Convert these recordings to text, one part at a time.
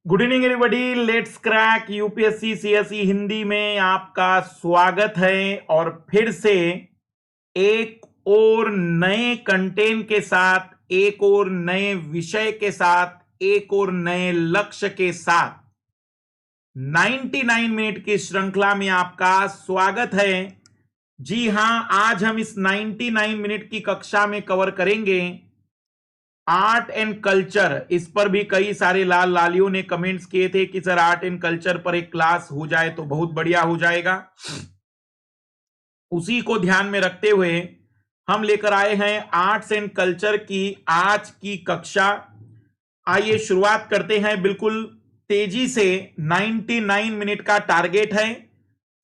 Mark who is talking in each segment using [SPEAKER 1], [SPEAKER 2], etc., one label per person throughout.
[SPEAKER 1] Good evening everybody. Let's crack UPSC CSE Hindi में आपका स्वागत है। और फिर से एक और नए कंटेंट के साथ, एक और नए विषय के साथ, एक और नए लक्ष्य के साथ 99 मिनट की श्रृंखला में आपका स्वागत है। जी हां, आज हम इस 99 मिनट की कक्षा में कवर करेंगे आर्ट एंड कल्चर। इस पर भी कई सारे लाल लालियों ने कमेंट्स किए थे कि सर आर्ट एंड कल्चर पर एक क्लास हो जाए तो बहुत बढ़िया हो जाएगा। उसी को ध्यान में रखते हुए हम लेकर आए हैं आर्ट्स एंड कल्चर की आज की कक्षा। आइए शुरुआत करते हैं बिल्कुल तेजी से। 99 मिनट का टारगेट है।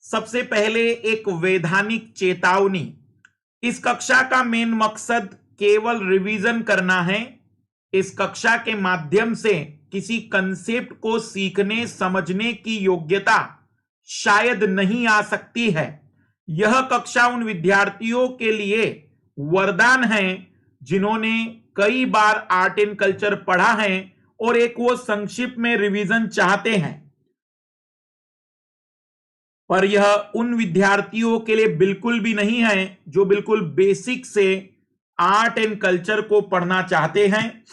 [SPEAKER 1] सबसे पहले एक वैधानिक चेतावनी। इस कक्षा का मेन मकसद केवल रिवीजन करना है। इस कक्षा के माध्यम से किसी कंसेप्ट को सीखने समझने की योग्यता शायद नहीं आ सकती है। यह कक्षा उन विद्यार्थियों के लिए वरदान है जिन्होंने कई बार आर्ट एंड कल्चर पढ़ा है और एक वो संक्षिप्त में रिवीजन चाहते हैं। पर यह उन विद्यार्थियों के लिए बिल्कुल भी नहीं है जो बिल्कुल बेसिक से आर्ट एंड कल्चर को पढ़ना चाहते हैं।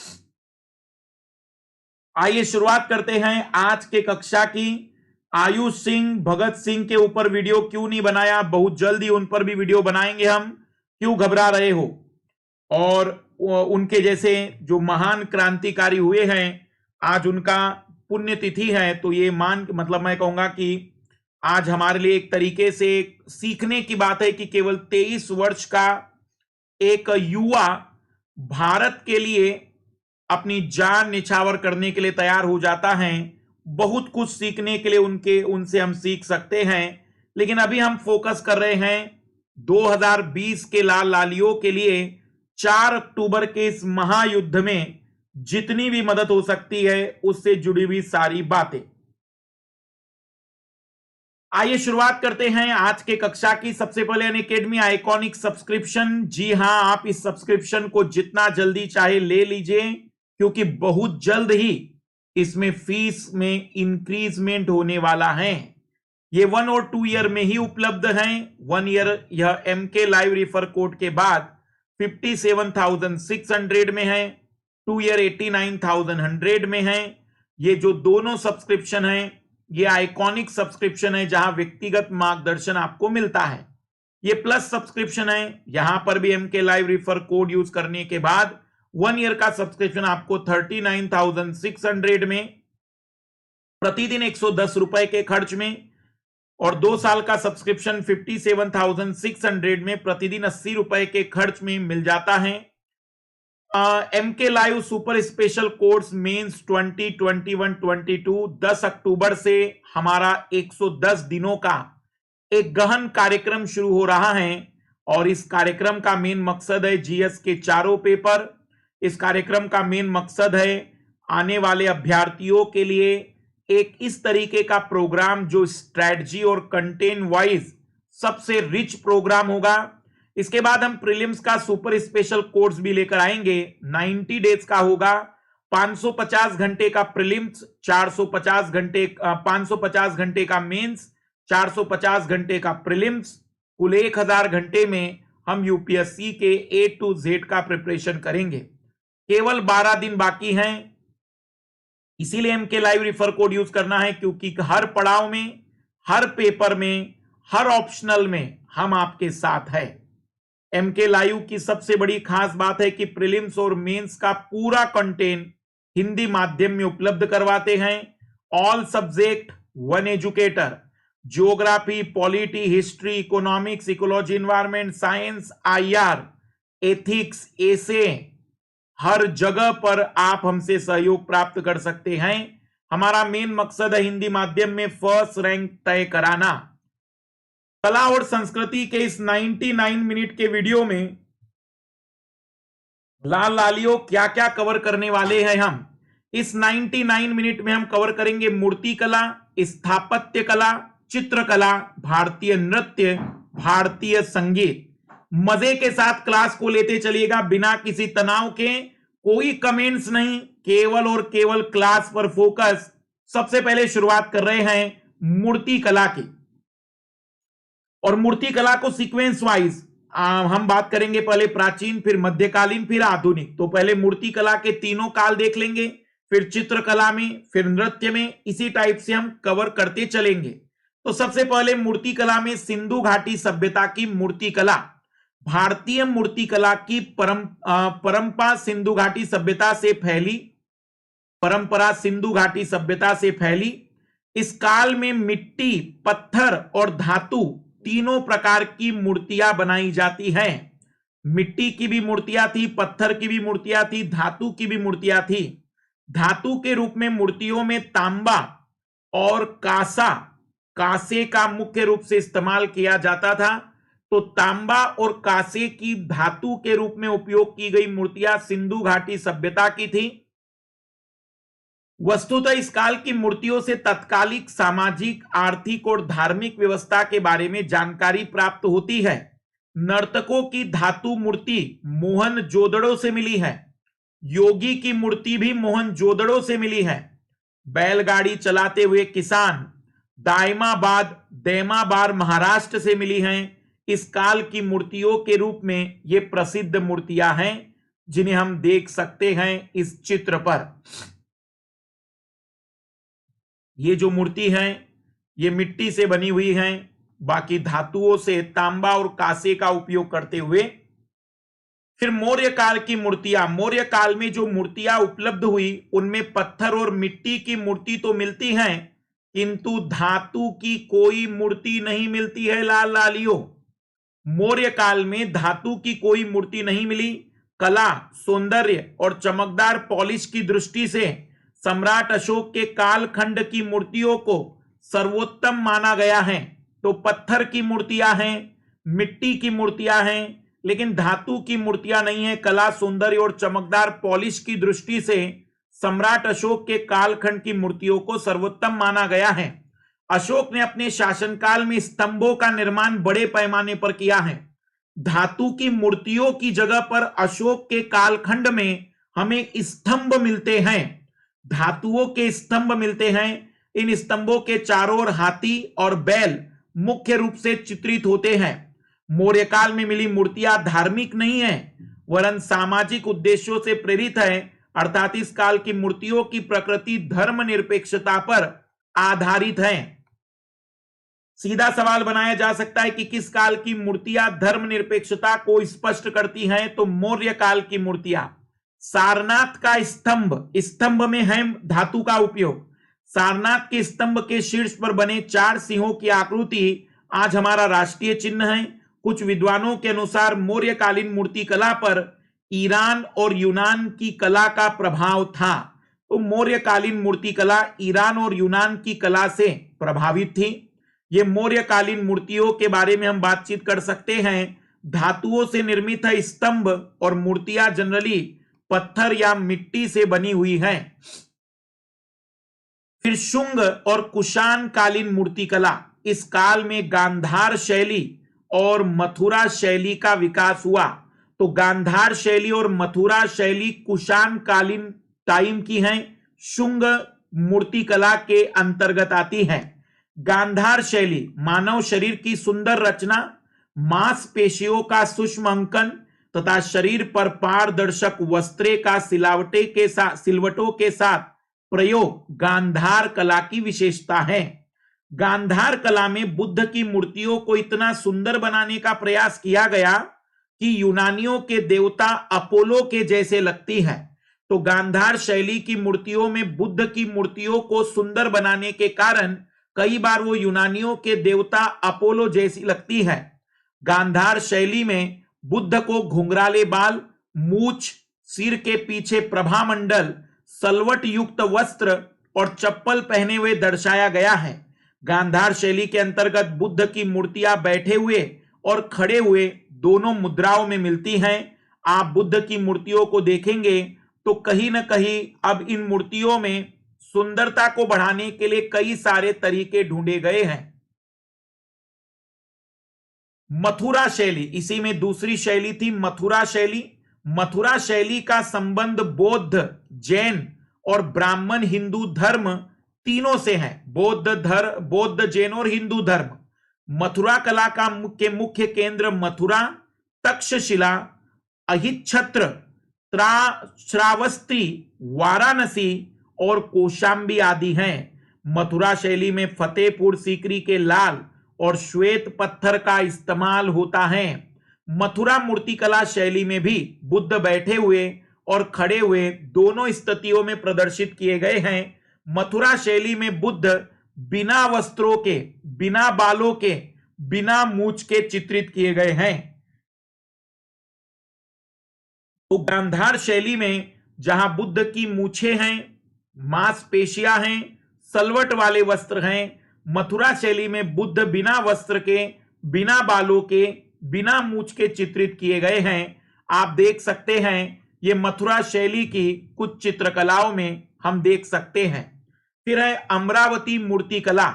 [SPEAKER 1] आइए शुरुआत करते हैं आज के कक्षा की। आयुष सिंह, भगत सिंह के ऊपर वीडियो क्यों नहीं बनाया? बहुत जल्दी उन पर भी वीडियो बनाएंगे हम। क्यों घबरा रहे हो? और उनके जैसे जो महान क्रांतिकारी हुए हैं, आज उनका पुण्यतिथि है, तो ये मतलब मैं कहूंगा कि आज हमारे लिए एक तरीके से सीखने की बात है कि केवल 23 वर्ष का एक युवा भारत के लिए अपनी जान निछावर करने के लिए तैयार हो जाता है। बहुत कुछ सीखने के लिए उनसे हम सीख सकते हैं। लेकिन अभी हम फोकस कर रहे हैं 2020 के लाल लालियों के लिए 4 अक्टूबर के इस महायुद्ध में जितनी भी मदद हो सकती है उससे जुड़ी हुई सारी बातें। आइए शुरुआत करते हैं आज के कक्षा की। सबसे पहले अनअकैडमी आइकॉनिक सब्सक्रिप्शन। जी हां, आप इस सब्सक्रिप्शन को जितना जल्दी चाहे ले लीजिए, क्योंकि बहुत जल्द ही इसमें फीस में इंक्रीजमेंट होने वाला है। ये 1 और 2 ईयर में ही उपलब्ध है। 1 ईयर यह MK लाइव रिफर कोड के बाद 57,600 में है, 2 ईयर 89,100 में है। ये जो दोनों सब्सक्रिप्शन है ये आइकॉनिक सब्सक्रिप्शन है जहां व्यक्तिगत मार्गदर्शन आपको मिलता है। ये प्लस सब्सक्रिप्शन है, यहां पर भी MK live refer code use करने के बाद 1 ईयर का सब्सक्रिप्शन आपको 39,600 में प्रतिदिन 110 रुपए के खर्च में, और 2 साल का सब्सक्रिप्शन 57,600 में प्रतिदिन 80 रुपए के खर्च में मिल जाता है। MK live super special course mains 2021-22 10 अक्टूबर से हमारा 110 दिनों का एक गहन कार्यक्रम शुरू हो रहा है। और इस कार्यक्रम का मेन मकसद है GS के चारों पेपर। इस कार्यक्रम का मेन मकसद है आने वाले अभ्यर्थियों के लिए एक इस तरीके का प्रोग्राम जो स्ट्रेटजी और कंटेंट वाइज सबसे रिच प्रोग्राम होगा। इसके बाद हम प्रीलिम्स का सुपर स्पेशल कोर्स भी लेकर आएंगे। 90 डेज का होगा। 550 घंटे का प्रीलिम्स, 550 घंटे का मेंस, 450 घंटे का प्रीलिम्स, कुल 1000 घंटे में हम यूपीएससी के A to Z का प्रिपरेशन करेंगे। केवल 12 दिन बाकी हैं, इसीलिए MK live refer code use करना है, क्योंकि हर पड़ाव में, हर पेपर में, हर ऑप्शनल में हम आपके साथ है। MK लाइव की सबसे बड़ी खास बात है कि प्रीलिम्स और मेंस का पूरा कंटेंट हिंदी माध्यम में उपलब्ध करवाते हैं। All subject, one educator, geography, polity, history, economics, ecology, environment science, IR, ethics, essay, हर जगह पर आप हमसे सहयोग प्राप्त कर सकते हैं। हमारा मेन मकसद है हिंदी माध्यम में फर्स्ट रैंक तय कराना। कला और संस्कृति के इस 99 मिनट के वीडियो में लाल लालियों क्या क्या कवर करने वाले हैं हम। इस 99 मिनट में हम कवर करेंगे मूर्ति कला, स्थापत्य कला, चित्रकला, भारतीय नृत्य, भारतीय संगीत। मजे के साथ क्लास को लेते चलिएगा बिना किसी तनाव के। कोई कमेंट्स नहीं, केवल और केवल क्लास पर फोकस। सबसे पहले शुरुआत कर रहे हैं मूर्ति कला की, और मूर्ति कला को सीक्वेंस वाइज हम बात करेंगे, पहले प्राचीन, फिर मध्यकालीन, फिर आधुनिक। तो पहले मूर्ति कला के तीनों काल देख लेंगे, फिर चित्रकला में, फिर नृत्य में, इसी टाइप से हम कवर करते चलेंगे। तो सबसे पहले मूर्ति कला में सिंधु घाटी सभ्यता की मूर्ति कला। भारतीय मूर्ति कला की परंपरा सिंधु घाटी सभ्यता से फैली, परंपरा सिंधु घाटी सभ्यता से फैली। इस काल में मिट्टी, पत्थर और धातु तीनों प्रकार की मूर्तियां बनाई जाती हैं। मिट्टी की भी मूर्तियां थी, पत्थर की भी मूर्तियां थी, धातु की भी मूर्तियां थी। धातु के रूप में मूर्तियों में तांबा और कांसे का मुख्य रूप से इस्तेमाल किया जाता था। तो तांबा और कांसे की धातु के रूप में उपयोग की गई मूर्तियां सिंधु घाटी सभ्यता की थी। वस्तुतः इस काल की मूर्तियों से तत्कालिक सामाजिक, आर्थिक और धार्मिक व्यवस्था के बारे में जानकारी प्राप्त होती है। नर्तकों की धातु मूर्ति मोहनजोदड़ो से मिली है। योगी की मूर्ति भी मोहनजोदड़ो से मिली है। बैलगाड़ी चलाते हुए किसान दैमाबार महाराष्ट्र से मिली हैं। इस काल की मूर्तियों के रूप में ये प्रसिद्ध मूर्तियां हैं, जिन्हें हम देख सकते हैं इस चित्र पर। ये जो मूर्ति है ये मिट्टी से बनी हुई है, बाकी धातुओं से तांबा और कांसे का उपयोग करते हुए। फिर मौर्य काल की मूर्तियां। मौर्य काल में जो मूर्तियां उपलब्ध हुई उनमें पत्थर और मिट्टी की मूर्ति तो मिलती हैं, किंतु धातु की कोई मूर्ति नहीं मिलती है। लाल लालियों, मौर्य काल में धातु की कोई मूर्ति नहीं मिली। कला, सौंदर्य और चमकदार पॉलिश की दृष्टि से सम्राट अशोक के कालखंड की मूर्तियों को सर्वोत्तम माना गया है। तो पत्थर की मूर्तियां हैं, मिट्टी की मूर्तियां हैं, लेकिन धातु की मूर्तियां नहीं है। कला, सौंदर्य और चमकदार पॉलिश की दृष्टि से सम्राट अशोक के कालखंड की मूर्तियों को सर्वोत्तम माना गया है। अशोक ने अपने शासनकाल में स्तंभों का निर्माण बड़े पैमाने पर किया है। धातु की मूर्तियों की जगह पर अशोक के कालखंड में हमें स्तंभ मिलते हैं, धातुओं के स्तंभ मिलते हैं। इन स्तंभों के चारों ओर हाथी और बैल मुख्य रूप से चित्रित होते हैं। मौर्य काल में मिली मूर्तियां धार्मिक नहीं है, वरन सामाजिक उद्देश्यों से प्रेरित है। अर्थात इस काल की मूर्तियों की प्रकृति धर्मनिरपेक्षता पर आधारित है। सीधा सवाल बनाया जा सकता है कि किस काल की मूर्तियां धर्मनिरपेक्षता को स्पष्ट करती हैं? तो मौर्य काल की मूर्तियां। सारनाथ का स्तंभ में है धातु का उपयोग। सारनाथ के स्तंभ के शीर्ष पर बने 4 सिंहों की आकृति आज हमारा राष्ट्रीय चिन्ह है। कुछ विद्वानों के अनुसार मौर्यकालीन मूर्ति कला पर ईरान और यूनान की कला का प्रभाव था। तो मौर्यकालीन मूर्ति कला ईरान और यूनान की कला से प्रभावित थी। ये मौर्यकालीन मूर्तियों के बारे में हम बातचीत कर सकते हैं। धातुओं से निर्मित है स्तंभ और मूर्तियां जनरली पत्थर या मिट्टी से बनी हुई है। फिर शुंग और कुषाण कालीन मूर्ति कला। इस काल में गांधार शैली और मथुरा शैली का विकास हुआ। तो गांधार शैली और मथुरा शैली कुषाण कालीन टाइम की हैं, शुंग मूर्ति कला के अंतर्गत आती है। गांधार शैली मानव शरीर की सुंदर रचना, मांसपेशियों का सूक्ष्म अंकन तथा शरीर पर पारदर्शक वस्त्रे का सिलवटों के साथ प्रयोग गांधार कला की विशेषता है। गांधार कला में बुद्ध की मूर्तियों को इतना सुंदर बनाने का प्रयास किया गया कि यूनानियों के देवता अपोलो के जैसे लगती है। तो गांधार शैली की मूर्तियों में बुद्ध की मूर्तियों को सुंदर बनाने के कारण कई बार वो यूनानियों के देवता अपोलो जैसी लगती है। गांधार शैली में बुद्ध को घुंघराले बाल, मूछ, सिर के पीछे प्रभामंडल, सलवट युक्त वस्त्र और चप्पल पहने हुए दर्शाया गया है। गांधार शैली के अंतर्गत बुद्ध की मूर्तियां बैठे हुए और खड़े हुए दोनों मुद्राओं में मिलती हैं। आप बुद्ध की मूर्तियों को देखेंगे तो कहीं न कहीं अब इन मूर्तियों में सुंदरता को बढ़ाने के लिए कई सारे तरीके ढूंढे गए हैं। मथुरा शैली, इसी में दूसरी शैली थी मथुरा शैली। मथुरा शैली का संबंध बौद्ध, जैन और ब्राह्मण हिंदू धर्म तीनों से है, बौद्ध, जैन और हिंदू धर्म। मथुरा कला का मुख्य केंद्र मथुरा, तक्षशिला, अहिच्छत्र, श्रावस्ती, वाराणसी और कौशाम्बी आदि हैं। मथुरा शैली में फतेहपुर सीकरी के लाल और श्वेत पत्थर का इस्तेमाल होता है। मथुरा मूर्तिकला शैली में भी बुद्ध बैठे हुए और खड़े हुए दोनों स्थितियों में प्रदर्शित किए गए हैं। मथुरा शैली में बुद्ध बिना वस्त्रों के, बिना बालों के, बिना मूंछ के चित्रित किए गए हैं। तो गांधार शैली में जहां बुद्ध की मूछें हैं, मांसपेशियां हैं, सलवट वाले वस्त्र हैं, मथुरा शैली में बुद्ध बिना वस्त्र के, बिना बालों के, बिना मूंछ के चित्रित किए गए हैं। आप देख सकते हैं, ये मथुरा शैली की कुछ चित्रकलाओं में हम देख सकते हैं। फिर है अमरावती मूर्तिकला।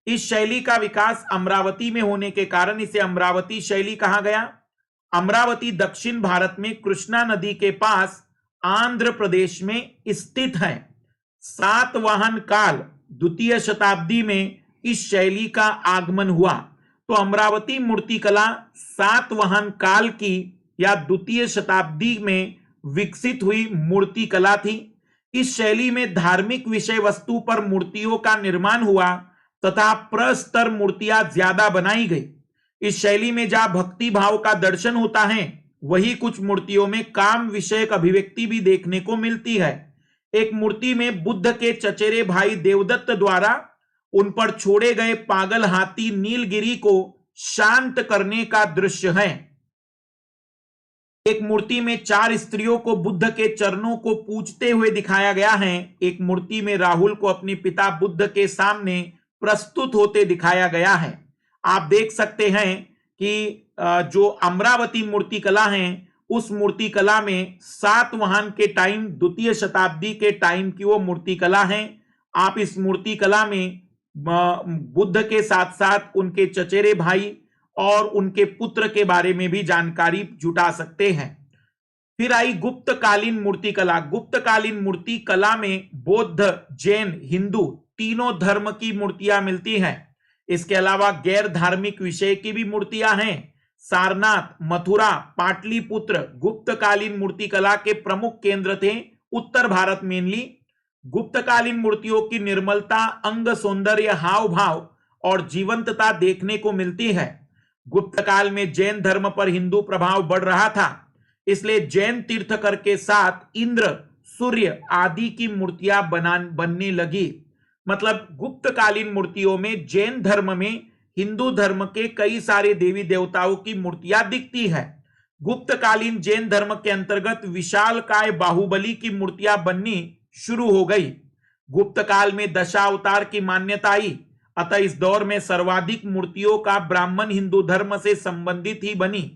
[SPEAKER 1] इस शैली का विकास अमरावती में होने के कारण इसे अमरावती शैली कहा गया। अमरावती दक्षिण भारत में कृष्णा नदी के पास आंध्र प्रदेश में स्थित है। सातवाहन काल द्वितीय शताब्दी में इस शैली का आगमन हुआ। तो अमरावती मूर्तिकला सातवाहन काल की या द्वितीय शताब्दी में विकसित हुई मूर्तिकला थी। इस शैली में धार्मिक विषय वस्तु पर मूर्तियों का निर्माण हुआ तथा प्रस्तर मूर्तियां ज्यादा बनाई गई। इस शैली में जहां भक्ति भाव का दर्शन होता है, वही कुछ मूर्तियों में काम विषयक अभिव्यक्ति भी देखने को मिलती है। एक मूर्ति में बुद्ध के चचेरे भाई देवदत्त द्वारा उन पर छोड़े गए पागल हाथी नीलगिरी को शांत करने का दृश्य है। एक मूर्ति में 4 स्त्रियों को बुद्ध के चरणों को पूजते हुए दिखाया गया है। एक मूर्ति में राहुल को अपने पिता बुद्ध के सामने प्रस्तुत होते दिखाया गया है। आप देख सकते हैं कि जो अमरावती मूर्तिकला है, उस मूर्तिकला में सातवाहन के टाइम, द्वितीय शताब्दी के टाइम की वो मूर्तिकला है। आप इस मूर्तिकला में बुद्ध के साथ साथ उनके चचेरे भाई और उनके पुत्र के बारे में भी जानकारी जुटा सकते हैं। फिर आई गुप्तकालीन मूर्तिकला। गुप्तकालीन मूर्तिकला में बौद्ध, जैन, हिंदू तीनों धर्म की मूर्तियां मिलती हैं। इसके अलावा गैर धार्मिक विषय की भी मूर्तियां हैं। सारनाथ, मथुरा, पाटलिपुत्र गुप्तकालीन मूर्तिकला के प्रमुख केंद्र थे। उत्तर भारत मेनली गुप्तकालीन मूर्तियों की निर्मलता, अंग सौंदर्य, हाव भाव और जीवंतता देखने को मिलती है। गुप्त काल में जैन धर्म पर हिंदू प्रभाव बढ़ रहा था, इसलिए जैन तीर्थकर के साथ इंद्र, सूर्य आदि की मूर्तियां बनने लगी। मतलब गुप्तकालीन मूर्तियों में जैन धर्म में हिंदू धर्म के कई सारे देवी देवताओं की मूर्तियां दिखती है। गुप्तकालीन जैन धर्म के अंतर्गत विशालकाय बाहुबली की मूर्तियां बननी शुरू हो गई। गुप्त काल में दशावतार की मान्यता आई, अतः इस दौर में सर्वाधिक मूर्तियों का ब्राह्मण हिंदू धर्म से संबंधित ही बनी।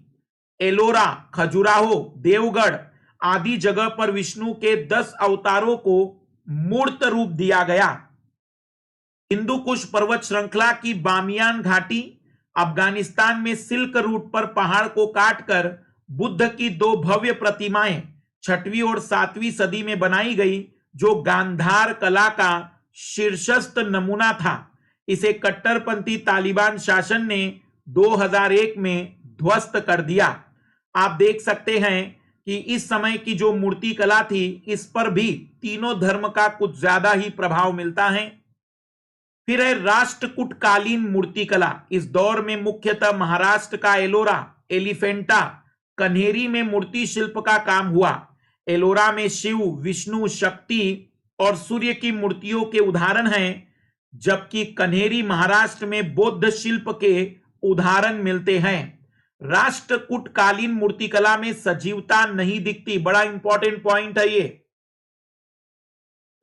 [SPEAKER 1] एलोरा, खजुराहो, देवगढ़ आदि जगह पर विष्णु के 10 अवतारों को मूर्त रूप दिया गया। हिंदू कुश पर्वत श्रृंखला की बामियान घाटी, अफगानिस्तान में सिल्क रूट पर पहाड़ को काटकर बुद्ध की 2 भव्य प्रतिमाएं 6वीं और 7वीं सदी में बनाई गई, जो गांधार कला का शीर्षस्थ नमूना था। इसे कट्टरपंथी तालिबान शासन ने 2001 में ध्वस्त कर दिया। आप देख सकते हैं कि इस समय की जो मूर्ति कला थी, इस पर भी तीनों धर्म का कुछ ज्यादा ही प्रभाव मिलता है। फिर है राष्ट्रकूटकालीन मूर्तिकला। इस दौर में मुख्यतः महाराष्ट्र का एलोरा, एलिफेंटा, कन्हेरी में मूर्ति शिल्प का काम हुआ। एलोरा में शिव, विष्णु, शक्ति और सूर्य की मूर्तियों के उदाहरण हैं, जबकि कन्हेरी महाराष्ट्र में बौद्ध शिल्प के उदाहरण मिलते हैं। राष्ट्रकूटकालीन मूर्तिकला में सजीवता नहीं दिखती, बड़ा इंपॉर्टेंट पॉइंट है ये।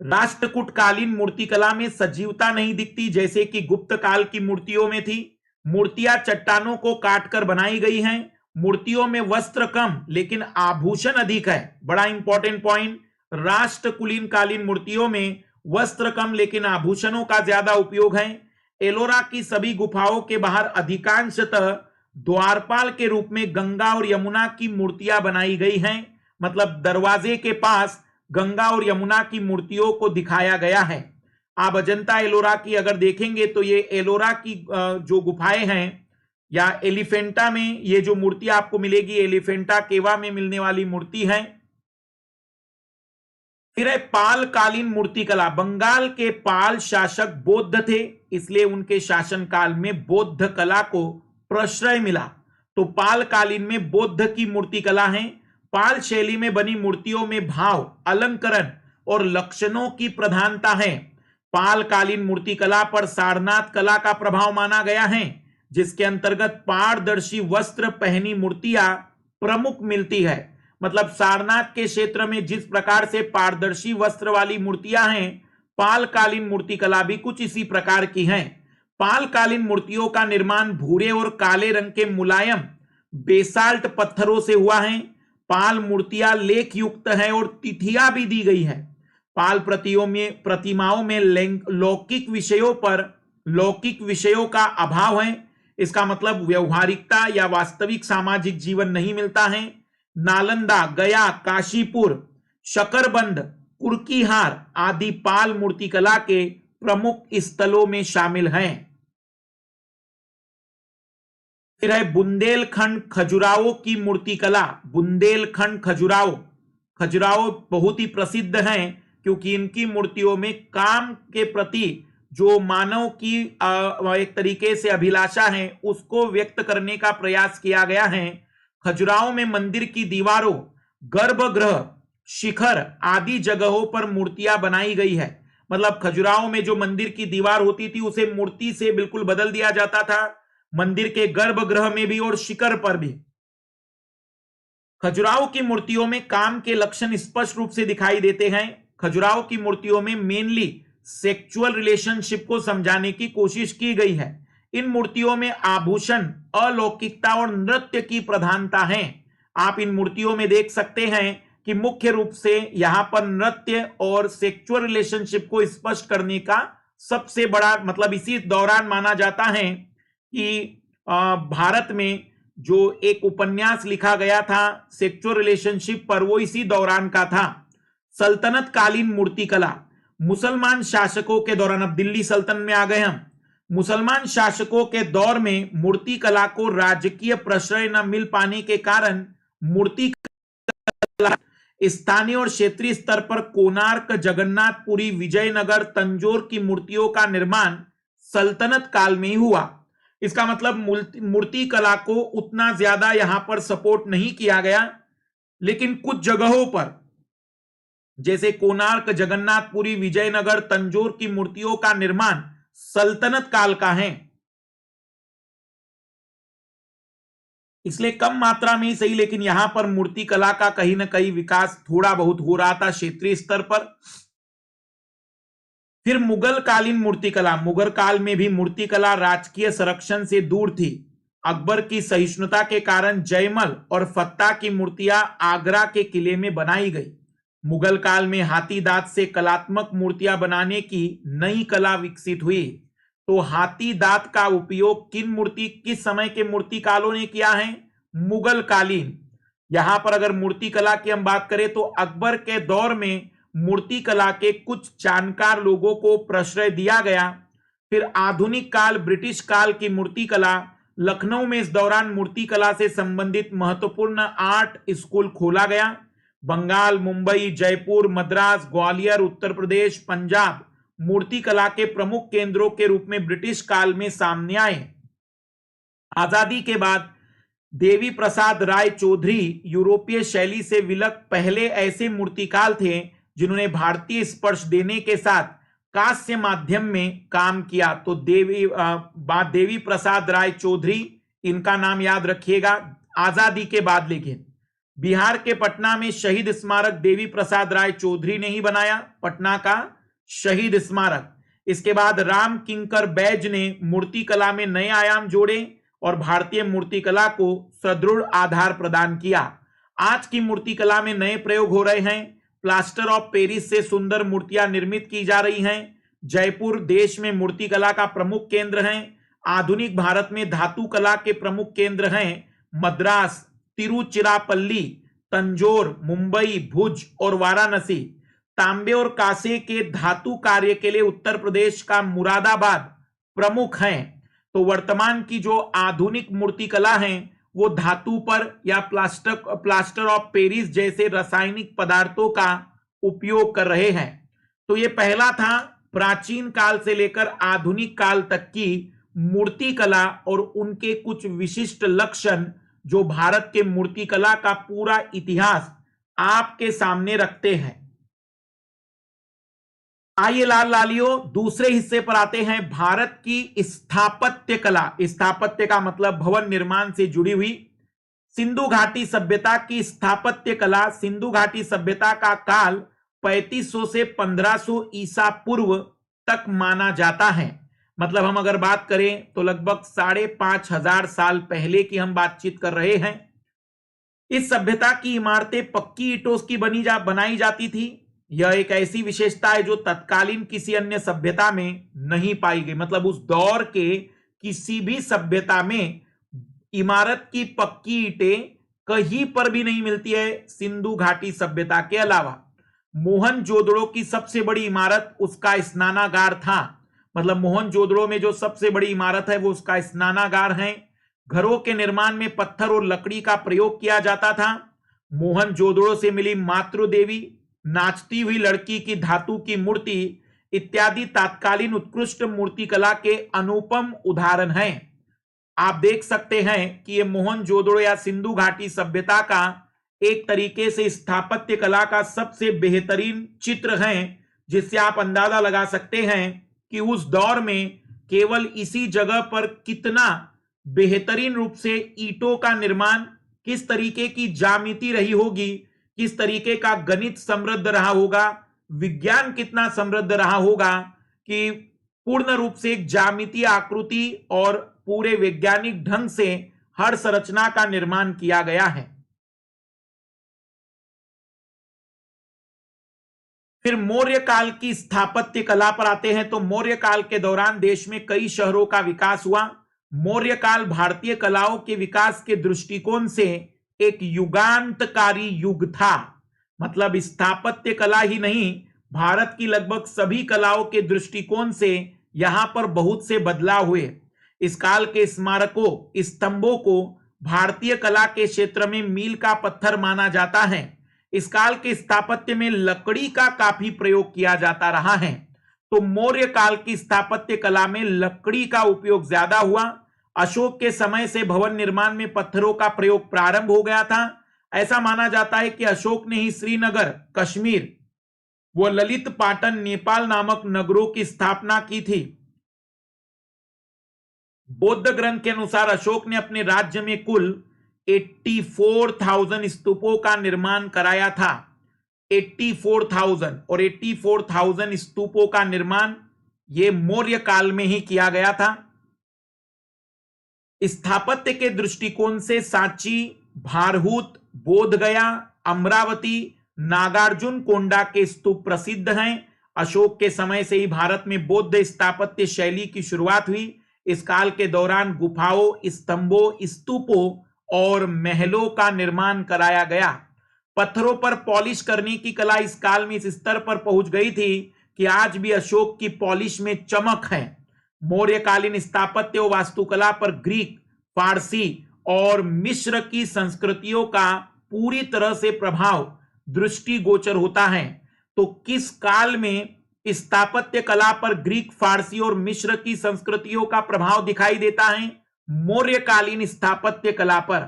[SPEAKER 1] राष्ट्रकूटकालीन मूर्तिकला में सजीवता नहीं दिखती, जैसे कि गुप्त काल की मूर्तियों में थी। मूर्तियां चट्टानों को काटकर बनाई गई हैं। मूर्तियों में वस्त्र कम लेकिन आभूषण अधिक है, बड़ा इंपॉर्टेंट पॉइंट। राष्ट्रकुलीन कालीन मूर्तियों में वस्त्र कम लेकिन आभूषणों का ज्यादा उपयोग है। एलोरा की सभी गुफाओं के बाहर अधिकांशतः द्वारपाल के रूप में गंगा और यमुना की मूर्तियां बनाई गई हैं। मतलब दरवाजे के पास गंगा और यमुना की मूर्तियों को दिखाया गया है। आप अजंता एलोरा की अगर देखेंगे तो ये एलोरा की जो गुफाएं हैं या एलिफेंटा में ये जो मूर्ति आपको मिलेगी, एलिफेंटा केवा में मिलने वाली मूर्ति है। फिर है पाल कालीन मूर्तिकला। बंगाल के पाल शासक बौद्ध थे, इसलिए उनके शासनकाल में बौद्ध कला को प्रश्रय मिला। तो पाल कालीन में बौद्ध की मूर्तिकला है। पाल शैली में बनी मूर्तियों में भाव, अलंकरण और लक्षणों की प्रधानता है। पाल कालीन मूर्तिकला पर सारनाथ कला का प्रभाव माना गया है, जिसके अंतर्गत पारदर्शी वस्त्र पहनी मूर्तियां प्रमुख मिलती है। मतलब सारनाथ के क्षेत्र में जिस प्रकार से पारदर्शी वस्त्र वाली मूर्तियां हैं, पाल कालीन मूर्तिकला भी कुछ इसी प्रकार की हैं। पाल कालीन मूर्तियों का निर्माण भूरे और काले रंग के मुलायम बेसाल्ट पत्थरों से हुआ है। पाल मूर्तियां लेख युक्त है और तिथियां भी दी गई है। पाल प्रतिमाओं में लौकिक विषयों का अभाव है। इसका मतलब व्यवहारिकता या वास्तविक सामाजिक जीवन नहीं मिलता है। नालंदा, गया, काशीपुर, शकरबंद, कुर्कीहार आदि पाल मूर्तिकला के प्रमुख स्थलों में शामिल हैं। फिर है बुंदेलखंड खजुराहो की मूर्तिकला। बुंदेलखंड खजुराहो बहुत ही प्रसिद्ध हैं, क्योंकि इनकी मूर्तियों में काम के प्रति जो मानव की एक तरीके से अभिलाषा है उसको व्यक्त करने का प्रयास किया गया है। खजुराहो में मंदिर की दीवारों, गर्भगृह, शिखर आदि जगहों पर मूर्तियां बनाई गई है। मतलब खजुराहो में जो मंदिर की दीवार होती थी उसे मूर्ति से बिल्कुल बदल दिया जाता था, मंदिर के गर्भगृह में भी और शिखर पर भी। खजुराहो की मूर्तियों में काम के लक्षण स्पष्ट रूप से दिखाई देते हैं। खजुराहो की मूर्तियों में मेनली सेक्सुअल रिलेशनशिप को समझाने की कोशिश की गई है। इन मूर्तियों में आभूषण, अलौकिकता और नृत्य की प्रधानता है। आप इन मूर्तियों में देख सकते हैं कि मुख्य रूप से यहां पर नृत्य और सेक्सुअल रिलेशनशिप को स्पष्ट करने का सबसे बड़ा मतलब इसी दौरान माना जाता है कि भारत में जो एक उपन्यास लिखा गया था सेक्सुअल रिलेशनशिप पर, वो इसी दौरान का था। सल्तनत कालीन मूर्तिकला। मुसलमान शासकों के दौरान, अब दिल्ली सल्तनत में आ गए हम, मुसलमान शासकों के दौर में मूर्ति कला को राजकीय प्रश्रय न मिल पाने के कारण मूर्ति कला स्थानीय और क्षेत्रीय स्तर पर कोणार्क, जगन्नाथपुरी, विजयनगर, तंजौर की मूर्तियों का निर्माण सल्तनत काल में ही हुआ। इसका मतलब मूर्ति कला को उतना ज्यादा यहां पर सपोर्ट नहीं किया गया, लेकिन कुछ जगहों पर जैसे कोणार्क, जगन्नाथपुरी, विजयनगर, तंजौर की मूर्तियों का निर्माण सल्तनत काल का है, इसलिए कम मात्रा में ही सही, लेकिन यहां पर मूर्ति कला का कहीं ना कहीं विकास थोड़ा बहुत हो रहा था क्षेत्रीय स्तर पर। फिर मुगल कालीन मूर्तिकला। मुगल काल में भी मूर्तिकला राजकीय संरक्षण से दूर थी। अकबर की सहिष्णुता के कारण जयमल और फत्ता की मूर्तियां आगरा के किले में बनाई गई। मुगल काल में हाथी दांत से कलात्मक मूर्तियां बनाने की नई कला विकसित हुई। तो हाथी दांत का उपयोग किस समय के मूर्तिकारों ने किया है? मुगल कालीन। यहां पर अगर मूर्ति कला की हम बात करें तो अकबर के दौर में मूर्ति कला के कुछ जानकार लोगों को प्रश्रय दिया गया। फिर आधुनिक काल, ब्रिटिश काल की मूर्ति कला। लखनऊ में इस दौरान मूर्ति कला से संबंधित महत्वपूर्ण आर्ट स्कूल खोला गया। बंगाल, मुंबई, जयपुर, मद्रास, ग्वालियर, उत्तर प्रदेश, पंजाब मूर्ति कला के प्रमुख केंद्रों के रूप में ब्रिटिश काल में सामने आए। आजादी के बाद देवी प्रसाद राय चौधरी यूरोपीय शैली से विलक पहले ऐसे मूर्तिकार थे जिन्होंने भारतीय स्पर्श देने के साथ कांस्य माध्यम में काम किया। तो देवी प्रसाद राय चौधरी, इनका नाम याद रखिएगा आजादी के बाद। लेकिन बिहार के पटना में शहीद स्मारक देवी प्रसाद राय चौधरी ने ही बनाया, पटना का शहीद स्मारक। इसके बाद राम किंकर बैज ने मूर्ति कला में नए आयाम जोड़े और भारतीय मूर्ति कला को सुदृढ़ आधार प्रदान किया। आज की मूर्ति कला में नए प्रयोग हो रहे हैं। प्लास्टर ऑफ पेरिस से सुंदर मूर्तियां निर्मित की जा रही हैं। जयपुर देश में मूर्ति कला का प्रमुख केंद्र है। आधुनिक भारत में धातु कला के प्रमुख केंद्र हैं मद्रास, तिरुचिरापल्ली, तंजौर, मुंबई, भुज और वाराणसी। तांबे और कांसे के धातु कार्य के लिए उत्तर प्रदेश का मुरादाबाद प्रमुख है। तो वर्तमान की जो आधुनिक मूर्तिकला है वो धातु पर या प्लास्टर ऑफ पेरिस जैसे रासायनिक पदार्थों का उपयोग कर रहे हैं। तो ये पहला था प्राचीन काल से लेकर आधुनिक काल तक की मूर्तिकला और उनके कुछ विशिष्ट लक्षण जो भारत के मूर्तिकला का पूरा इतिहास आपके सामने रखते हैं। आइए लाल लालियों दूसरे हिस्से पर आते हैं, भारत की स्थापत्य कला। स्थापत्य का मतलब भवन निर्माण से जुड़ी हुई। सिंधु घाटी सभ्यता की स्थापत्य कला। सिंधु घाटी सभ्यता का काल 3500 से 1500 ईसा पूर्व तक माना जाता है। मतलब हम अगर बात करें तो लगभग 5500 साल पहले की हम बातचीत कर रहे हैं। इस सभ्यता की इमारतें पक्की ईंटों की बनाई जाती थी। यह एक ऐसी विशेषता है जो तत्कालीन किसी अन्य सभ्यता में नहीं पाई गई। मतलब उस दौर के किसी भी सभ्यता में इमारत की पक्की ईंटें कहीं पर भी नहीं मिलती है सिंधु घाटी सभ्यता के अलावा। मोहनजोदड़ो की सबसे बड़ी इमारत उसका स्नानागार था। मतलब मोहनजोदड़ो में जो सबसे बड़ी इमारत है वो उसका स्नानागार है। घरों के निर्माण में पत्थर और लकड़ी का प्रयोग किया जाता था। मोहनजोदड़ो से मिली मातृ देवी, नाचती हुई लड़की की धातु की मूर्ति इत्यादि तत्कालीन उत्कृष्ट मूर्तिकला के अनुपम उदाहरण हैं। आप देख सकते हैं कि यह मोहनजोदड़ो या सिंधु घाटी सभ्यता का एक तरीके से स्थापत्य कला का सबसे बेहतरीन चित्र है, जिससे आप अंदाजा लगा सकते हैं कि उस दौर में केवल इसी जगह पर कितना बेहतरीन रूप से ईंटों का निर्माण, किस तरीके की ज्यामिति रही होगी, किस तरीके का गणित समृद्ध रहा होगा, विज्ञान कितना समृद्ध रहा होगा कि पूर्ण रूप से एक ज्यामितीय आकृति और पूरे वैज्ञानिक ढंग से हर संरचना का निर्माण किया गया है। फिर मौर्य काल की स्थापत्य कला पर आते हैं। तो मौर्य काल के दौरान देश में कई शहरों का विकास हुआ। मौर्य काल भारतीय कलाओं के विकास के दृष्टिकोण से एक युगांतकारी युग था। मतलब स्थापत्य कला ही नहीं, भारत की लगभग सभी कलाओं के दृष्टिकोण से यहां पर बहुत से बदलाव हुए। इस काल के स्मारकों, स्तंभों को भारतीय कला के क्षेत्र में मील का पत्थर माना जाता है। इस काल के स्थापत्य में लकड़ी का काफी प्रयोग किया जाता रहा है। तो मौर्य काल की स्थापत्य कला में लकड़ी का उपयोग ज्यादा हुआ। अशोक के समय से भवन निर्माण में पत्थरों का प्रयोग प्रारंभ हो गया था। ऐसा माना जाता है कि अशोक ने ही श्रीनगर कश्मीर व ललित पाटन नेपाल नामक नगरों की स्थापना की थी। बौद्ध ग्रंथ के अनुसार अशोक ने अपने राज्य में कुल 84,000 स्तूपों का निर्माण कराया था। 84,000 और 84,000 स्तूपों का निर्माण यह मौर्य काल में ही किया गया था। स्थापत्य के दृष्टिकोण से सांची, भारहूत, बोधगया, अमरावती, नागार्जुन कोंडा के स्तूप प्रसिद्ध हैं। अशोक के समय से ही भारत में बौद्ध स्थापत्य शैली की शुरुआत हुई। इस काल के दौरान गुफाओं, स्तंभों, स्तूपों और महलों का निर्माण कराया गया। पत्थरों पर पॉलिश करने की कला इस काल में इस स्तर पर पहुंच गई थी कि आज भी अशोक की पॉलिश में चमक है। मौर्यकालीन स्थापत्य और वास्तुकला पर ग्रीक, फारसी और मिस्र की संस्कृतियों का पूरी तरह से प्रभाव दृष्टिगोचर होता है। तो किस काल में स्थापत्य कला पर ग्रीक, फारसी और मिस्र की संस्कृतियों का प्रभाव दिखाई देता है? मौर्यकालीन स्थापत्य कला पर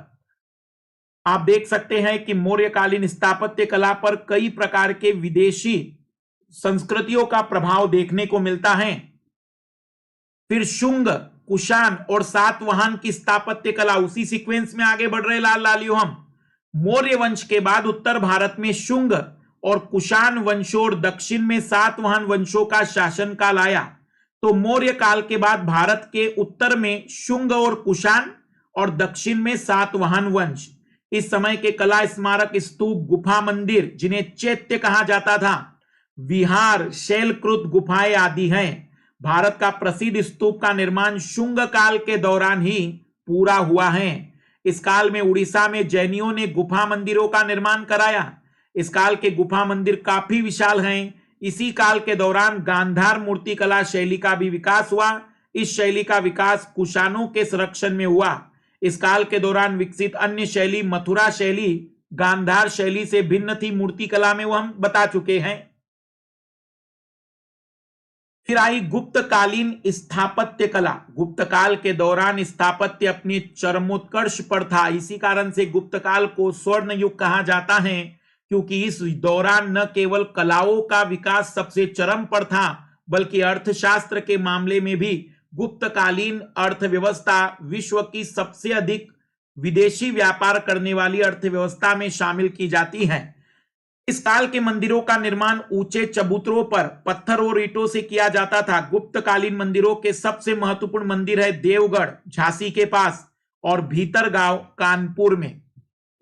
[SPEAKER 1] आप देख सकते हैं कि मौर्यकालीन स्थापत्य कला पर कई प्रकार के विदेशी संस्कृतियों का प्रभाव देखने को मिलता है। फिर शुंग, कुषाण और सातवाहन की स्थापत्य कला, उसी सीक्वेंस में आगे बढ़ रहे लाल लालियों हम। मौर्य वंश के बाद उत्तर भारत में शुंग और कुषाण वंशों और दक्षिण में सातवाहन वंशों का शासनकाल आया। तो मौर्य काल के बाद भारत के उत्तर में शुंग और कुषाण और दक्षिण में सातवाहन वंश। इस समय के कला स्मारक, स्तूप, गुफा, मंदिर जिन्हें चैत्य कहा जाता था, विहार, शैलकृत गुफाएं आदि हैं। भारत का प्रसिद्ध स्तूप का निर्माण शुंग काल के दौरान ही पूरा हुआ है। इस काल में उड़ीसा में जैनियों ने गुफा मंदिरों का निर्माण कराया। इस काल के गुफा मंदिर काफी विशाल हैं। इसी काल के दौरान गांधार मूर्तिकला शैली का भी विकास हुआ। इस शैली का विकास कुषाणों के संरक्षण में हुआ। इस काल के दौरान विकसित अन्य शैली मथुरा शैली गांधार शैली से भिन्न थी मूर्तिकला में, वो हम बता चुके हैं। फिर आई गुप्तकालीन स्थापत्य कला। गुप्त काल के दौरान स्थापत्य अपने चरमोत्कर्ष पर था। इसी कारण से गुप्त काल को स्वर्ण युग कहा जाता है, क्योंकि इस दौरान न केवल कलाओं का विकास सबसे चरम पर था, बल्कि अर्थशास्त्र के मामले में भी गुप्तकालीन अर्थव्यवस्था विश्व की सबसे अधिक विदेशी व्यापार करने वाली अर्थव्यवस्था में शामिल की जाती है। इस काल के मंदिरों का निर्माण ऊंचे चबूतरों पर पत्थर और ईंटों से किया जाता था। गुप्तकालीन मंदिरों के सबसे महत्वपूर्ण मंदिर है देवगढ़ झांसी के पास और भीतरगांव कानपुर में।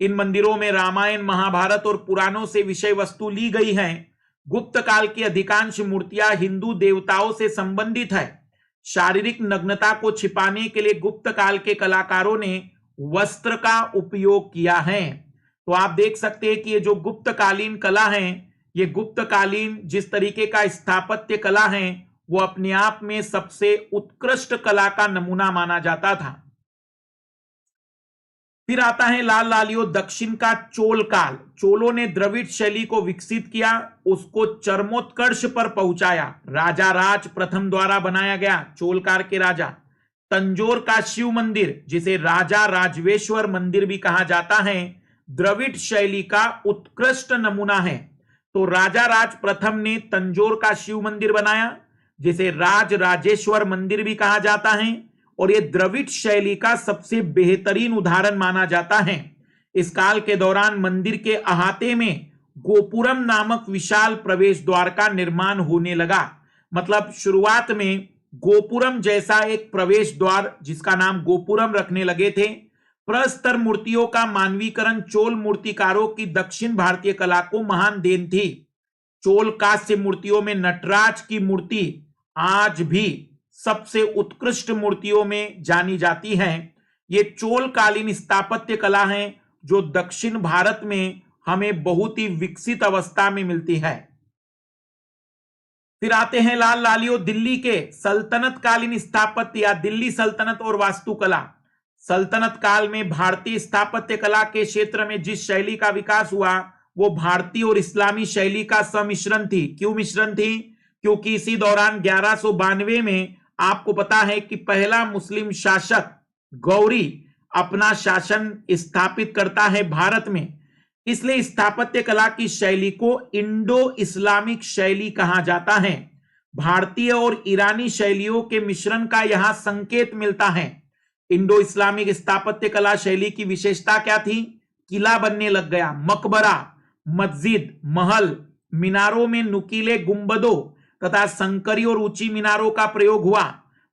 [SPEAKER 1] इन मंदिरों में रामायण महाभारत और पुराणों से विषय वस्तु ली गई है। गुप्त काल की अधिकांश मूर्तियां हिंदू देवताओं से संबंधित है। शारीरिक नग्नता को छिपाने के लिए गुप्त काल के कलाकारों ने वस्त्र का उपयोग किया है। तो आप देख सकते हैं कि ये जो गुप्तकालीन कला है, ये गुप्तकालीन जिस तरीके का स्थापत्य कला है, वो अपने आप में सबसे उत्कृष्ट कला का नमूना माना जाता था। फिर आता है लाल लालियो दक्षिण का चोल काल। चोलों ने द्रविड़ शैली को विकसित किया, उसको चरमोत्कर्ष पर पहुंचाया। राजा राज प्रथम द्वारा बनाया गया चोलकार के राजा। तंजोर का शिव मंदिर, जिसे राजा राजवेश्वर मंदिर भी कहा जाता है, द्रविड़ शैली का उत्कृष्ट नमूना है। तो राजा राज प्रथम ने तंजोर का शिव मंदिर बनाया, जिसे राज राजेश्वर मंदिर भी कहा जाता है, और यह द्रविड़ शैली का सबसे बेहतरीन उदाहरण माना जाता है। इस काल के दौरान मंदिर के अहाते में गोपुरम नामक विशाल प्रवेश द्वार का निर्माण होने लगा। मतलब शुरुआत में गोपुरम जैसा एक प्रवेश द्वार, जिसका नाम गोपुरम रखने लगे थे। प्रस्तर मूर्तियों का मानवीकरण चोल मूर्तिकारों की दक्षिण भारतीय कला को महान देन थी। चोल कांस्य मूर्तियों में नटराज की मूर्ति आज भी सबसे उत्कृष्ट मूर्तियों में जानी जाती है। ये चोल कालीन स्थापत्य कला है जो दक्षिण भारत में हमें बहुत ही विकसित अवस्था में मिलती है। फिर आते हैं लाल लालियो दिल्ली के सल्तनत कालीन स्थापत्य या दिल्ली सल्तनत और वास्तुकला। सल्तनत काल में भारतीय स्थापत्य कला के क्षेत्र में जिस शैली का विकास हुआ, वो भारतीय और इस्लामी शैली का सम्मिश्रण थी। क्यों मिश्रण थी? क्योंकि इसी दौरान 1192 में आपको पता है कि पहला मुस्लिम शासक गौरी अपना शासन स्थापित करता है भारत में। इसलिए स्थापत्य कला की शैली को इंडो इस्लामिक शैली कहा जाता है। भारतीय और ईरानी शैलियों के मिश्रण का यहां संकेत मिलता है। इंडो इस्लामिक स्थापत्य कला शैली की विशेषता क्या थी? किला बनने लग गया, मकबरा, मस्जिद, महल, मीनारों में नुकीले गुंबदों तथा संकरी और ऊंची मीनारों का प्रयोग हुआ।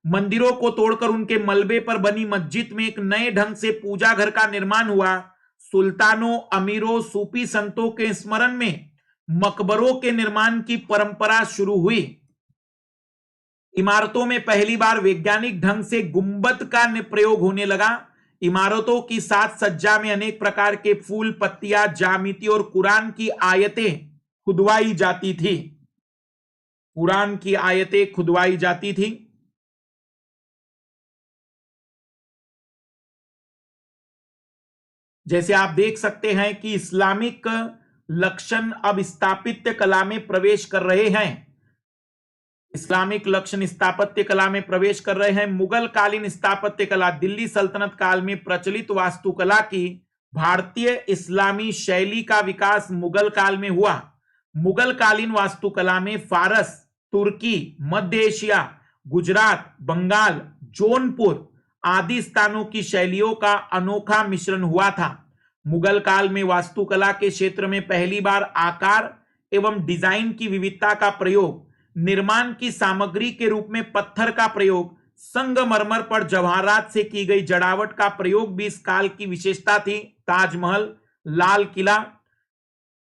[SPEAKER 1] मंदिरों को तोड़कर उनके मलबे पर बनी मस्जिद में एक नए ढंग से पूजा घर का निर्माण हुआ। सुल्तानों, अमीरों, सूफी संतों के स्मरण में मकबरों के निर्माण की परंपरा शुरू हुई। इमारतों में पहली बार वैज्ञानिक ढंग से गुंबद का प्रयोग होने लगा। इमारतों की साज सज्जा में अनेक प्रकार के फूल, पत्तियां, ज्यामिति और कुरान की आयतें खुदवाई जाती थी। कुरान की आयतें खुदवाई जाती थी। जैसे आप देख सकते हैं कि इस्लामिक लक्षण अब स्थापत्य कला में प्रवेश कर रहे हैं। इस्लामिक लक्षण स्थापत्य कला में प्रवेश कर रहे हैं। मुगल कालीन स्थापत्य कला दिल्ली सल्तनत काल में प्रचलित वास्तुकला की भारतीय इस्लामी शैली का विकास मुगल काल में हुआ। मुगल कालीन वास्तुकला में फारस, तुर्की, मध्य एशिया, गुजरात, बंगाल, जौनपुर आदि स्थानों की शैलियों का अनोखा मिश्रण हुआ था। मुगल काल में वास्तुकला के क्षेत्र में पहली बार आकार एवं डिजाइन की विविधता का प्रयोग, निर्माण की सामग्री के रूप में पत्थर का प्रयोग, संगमरमर पर जवाहरात से की गई जड़ावट का प्रयोग भी इस काल की विशेषता थी। ताजमहल, लाल किला।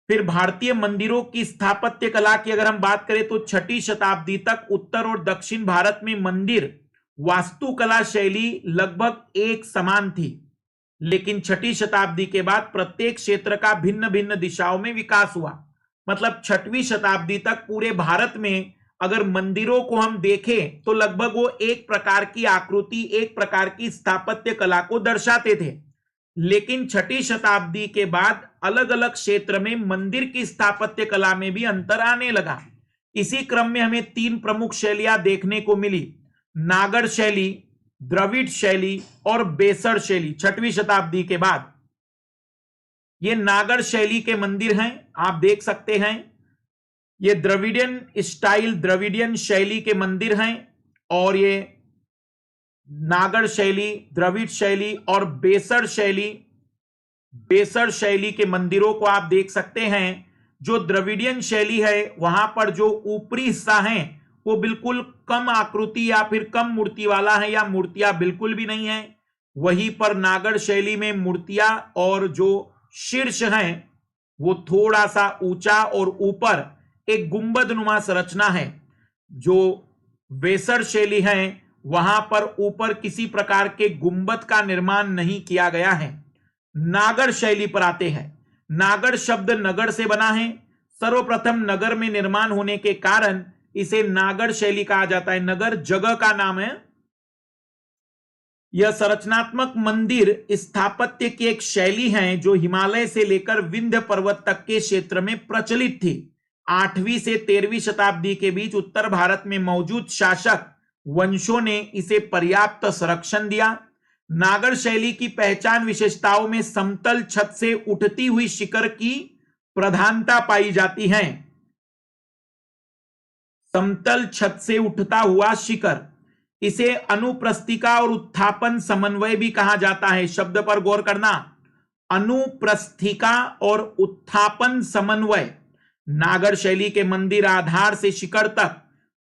[SPEAKER 1] फिर भारतीय मंदिरों की स्थापत्य कला की अगर हम बात करें तो 6वीं शताब्दी तक उत्तर और दक्षिण भारत में मंदिर वास्तुकला शैली लगभग एक समान थी। लेकिन छठी शताब्दी के बाद प्रत्येक क्षेत्र का भिन्न भिन्न दिशाओं में विकास हुआ। मतलब छठवीं शताब्दी तक पूरे भारत में अगर मंदिरों को हम देखें तो लगभग वो एक प्रकार की आकृति, एक प्रकार की स्थापत्य कला को दर्शाते थे। लेकिन छठी शताब्दी के बाद अलग अलग क्षेत्र में मंदिर की स्थापत्य कला में भी अंतर आने लगा। इसी क्रम में हमें तीन प्रमुख शैलियां देखने को मिली, नागर शैली, द्रविड़ शैली और बेसर शैली। छठवीं शताब्दी के बाद ये नागर शैली के मंदिर हैं, आप देख सकते हैं। ये द्रविडियन स्टाइल, द्रविडियन शैली के मंदिर हैं। और ये नागर शैली, द्रविड़ शैली और बेसर शैली के मंदिरों को आप देख सकते हैं। जो द्रविडियन शैली है वहां पर जो ऊपरी हिस्सा है वो बिल्कुल कम आकृति या फिर कम मूर्ति वाला है, या मूर्तियां बिल्कुल भी नहीं है। वहीं पर नागर शैली में मूर्तियां और जो शीर्ष है वो थोड़ा सा ऊंचा और ऊपर एक गुंबदनुमा संरचना है। जो बेसर शैली है वहां पर ऊपर किसी प्रकार के गुंबद का निर्माण नहीं किया गया है। नागर शैली पर आते हैं। नागर शब्द नगर से बना है। सर्वप्रथम नगर में निर्माण होने के कारण इसे नागर शैली कहा जाता है। नगर जगह का नाम है। यह संरचनात्मक मंदिर स्थापत्य की एक शैली है जो हिमालय से लेकर विंध्य पर्वत तक के क्षेत्र में प्रचलित थी। 8वीं से 13वीं शताब्दी के बीच उत्तर भारत में मौजूद शासक वंशों ने इसे पर्याप्त संरक्षण दिया। नागर शैली की पहचान विशेषताओं में समतल छत से उठती हुई शिखर की प्रधानता पाई जाती है। समतल छत से उठता हुआ शिखर, इसे अनुप्रस्थिका और उत्थापन समन्वय भी कहा जाता है। शब्द पर गौर करना, अनुप्रस्थिका और उत्थापन समन्वय। नागर शैली के मंदिर आधार से शिखर तक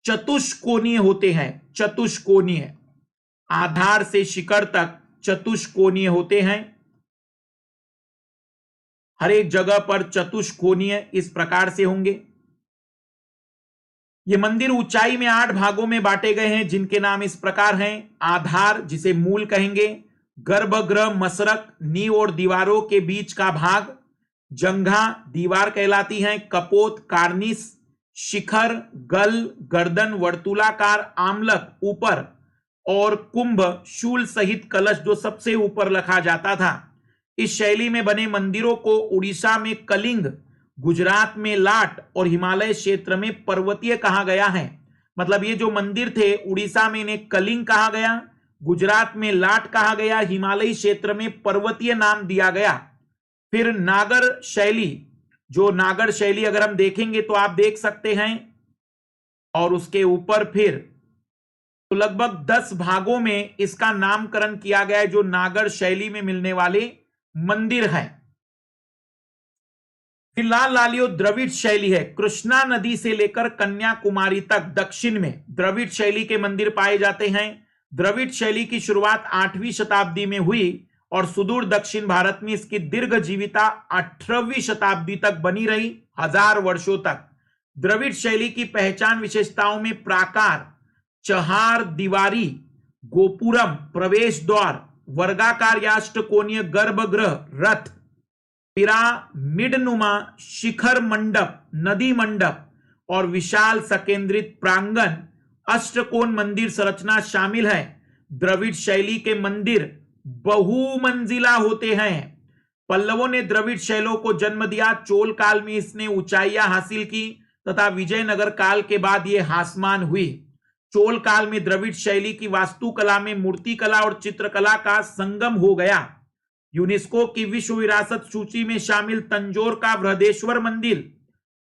[SPEAKER 1] चतुष्कोणीय होते हैं। चतुष्कोणीय, आधार से शिखर तक चतुष्कोणीय होते हैं। हर एक जगह पर चतुष्कोणीय इस प्रकार से होंगे। ये मंदिर ऊंचाई में 8 भागों में बांटे गए हैं जिनके नाम इस प्रकार हैं। आधार, जिसे मूल कहेंगे, गर्भगृह, मसरक, नींव और दीवारों के बीच का भाग, जंघा दीवार कहलाती है, कपोत, कार्निस, शिखर, गल, गर्दन, वर्तुलाकार, आमलक ऊपर, और कुंभ, शूल सहित कलश जो सबसे ऊपर रखा जाता था। इस शैली में बने मंदिरों को उड़ीसा में कलिंग, गुजरात में लाट और हिमालय क्षेत्र में पर्वतीय कहा गया है। मतलब ये जो मंदिर थे उड़ीसा में इन्हें कलिंग कहा गया, गुजरात में लाट कहा गया, हिमालयी क्षेत्र में पर्वतीय नाम दिया गया। फिर नागर शैली, जो नागर शैली अगर हम देखेंगे तो आप देख सकते हैं, और उसके ऊपर फिर तो लगभग 10 भागों में इसका नामकरण किया गया है जो नागर शैली में मिलने वाले मंदिर है। फिर लाल लालियो द्रविड़ शैली है। कृष्णा नदी से लेकर कन्याकुमारी तक दक्षिण में द्रविड़ शैली के मंदिर पाए जाते हैं। द्रविड़ शैली की शुरुआत 8वीं शताब्दी में हुई और सुदूर दक्षिण भारत में इसकी दीर्घ जीविता 18वीं शताब्दी तक बनी रही, 1000 वर्षों तक। द्रविड़ शैली की पहचान विशेषताओं में प्राकार, चहार दीवारी, गोपुरम, प्रवेश द्वार, वर्गाकार या अष्टकोणीय गर्भगृह, रथ, पिरामिडनुमा शिखर मंडप, नदी मंडप और विशाल सकेंद्रित प्रांगण, अष्टकोण मंदिर संरचना शामिल है। द्रविड़ शैली के मंदिर बहुमंजिला होते हैं। पल्लवों ने द्रविड़ शैलों को जन्म दिया। चोल काल में इसने ऊंचाइयां हासिल की तथा विजयनगर काल के बाद यह हासमान हुई। चोल काल में द्रविड़ शैली की वास्तुकला में मूर्तिकला और चित्रकला का संगम हो गया। यूनेस्को की विश्व विरासत सूची में शामिल तंजौर का बृहदेश्वर मंदिर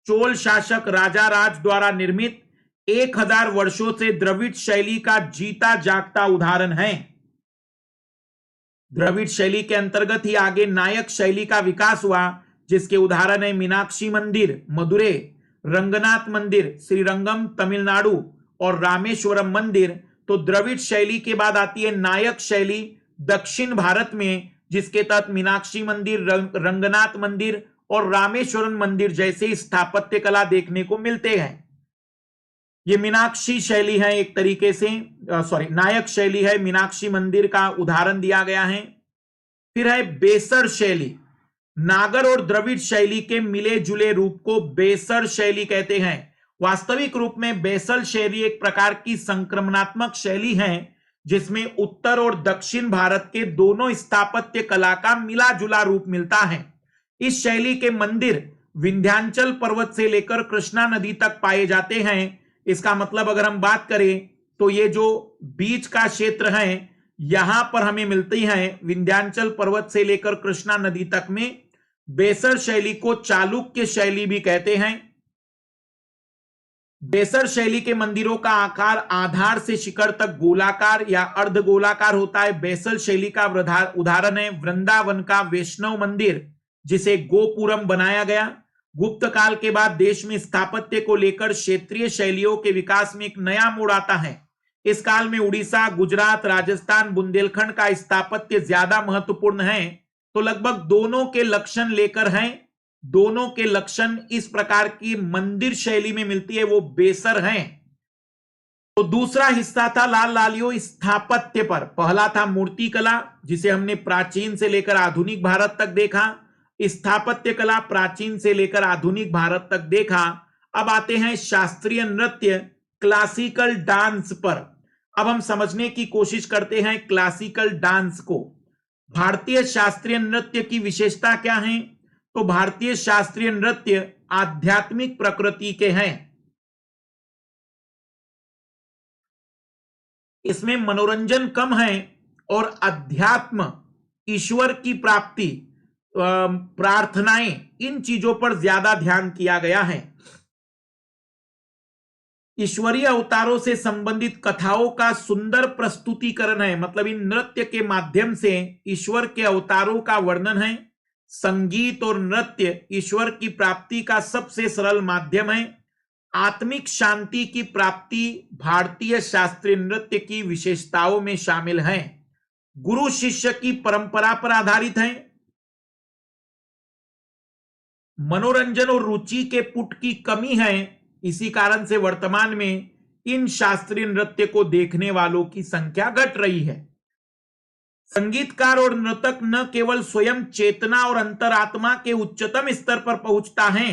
[SPEAKER 1] चोल शासक राजा राज द्वारा निर्मित 1000 वर्षों से द्रविड़ शैली का जीता जागता उदाहरण है। द्रविड़ शैली के अंतर्गत ही आगे नायक शैली का विकास हुआ, जिसके उदाहरण है मीनाक्षी मंदिर मदुरै, रंगनाथ मंदिर श्रीरंगम तमिलनाडु और रामेश्वरम मंदिर। तो द्रविड़ शैली के बाद आती है नायक शैली दक्षिण भारत में, जिसके तहत मीनाक्षी मंदिर, रंगनाथ मंदिर और रामेश्वरम मंदिर जैसे स्थापत्य कला देखने को मिलते हैं। ये मीनाक्षी शैली है एक तरीके से, नायक शैली है, मीनाक्षी मंदिर का उदाहरण दिया गया है। फिर है बेसर शैली। नागर और द्रविड़ शैली के मिले जुले रूप को बेसर शैली कहते हैं। वास्तविक रूप में बेसल शैली एक प्रकार की संक्रमणात्मक शैली है जिसमें उत्तर और दक्षिण भारत के दोनों स्थापत्य कला का मिला जुला रूप मिलता है। इस शैली के मंदिर विंध्याचल पर्वत से लेकर कृष्णा नदी तक पाए जाते हैं। इसका मतलब अगर हम बात करें तो ये जो बीच का क्षेत्र है यहां पर हमें मिलती है विंध्याचल पर्वत से लेकर कृष्णा नदी तक में। बेसर शैली को चालुक्य शैली भी कहते हैं। बेसर शैली के मंदिरों का आकार आधार से शिखर तक गोलाकार या अर्ध गोलाकार होता है। बेसल शैली का उदाहरण है वृंदावन का वैष्णव मंदिर जिसे गोपुरम बनाया गया। गुप्त काल के बाद देश में स्थापत्य को लेकर क्षेत्रीय शैलियों के विकास में एक नया मोड़ आता है। इस काल में उड़ीसा, गुजरात, राजस्थान, बुंदेलखंड का स्थापत्य ज्यादा महत्वपूर्ण है। तो लगभग दोनों के लक्षण लेकर हैं। दोनों के लक्षण इस प्रकार की मंदिर शैली में मिलती है, वो बेसर हैं। तो दूसरा हिस्सा था लाल लालियो स्थापत्य पर। पहला था मूर्तिकला जिसे हमने प्राचीन से लेकर आधुनिक भारत तक देखा। स्थापत्य कला प्राचीन से लेकर आधुनिक भारत तक देखा। अब आते हैं शास्त्रीय नृत्य क्लासिकल डांस पर। अब हम समझने की कोशिश करते हैं क्लासिकल डांस को। भारतीय शास्त्रीय नृत्य की विशेषता क्या है? तो भारतीय शास्त्रीय नृत्य आध्यात्मिक प्रकृति के हैं। इसमें मनोरंजन कम है और अध्यात्म, ईश्वर की प्राप्ति, प्रार्थनाएं, इन चीजों पर ज्यादा ध्यान किया गया है। ईश्वरीय अवतारों से संबंधित कथाओं का सुंदर प्रस्तुतिकरण है। मतलब इन नृत्य के माध्यम से ईश्वर के अवतारों का वर्णन है। संगीत और नृत्य ईश्वर की प्राप्ति का सबसे सरल माध्यम है। आत्मिक शांति की प्राप्ति भारतीय शास्त्रीय नृत्य की विशेषताओं में शामिल है। गुरु शिष्य की परंपरा पर आधारित है। मनोरंजन और रुचि के पुट की कमी है। इसी कारण से वर्तमान में इन शास्त्रीय नृत्य को देखने वालों की संख्या घट रही है। संगीतकार और नर्तक न केवल स्वयं चेतना और अंतरात्मा के उच्चतम स्तर पर पहुंचता है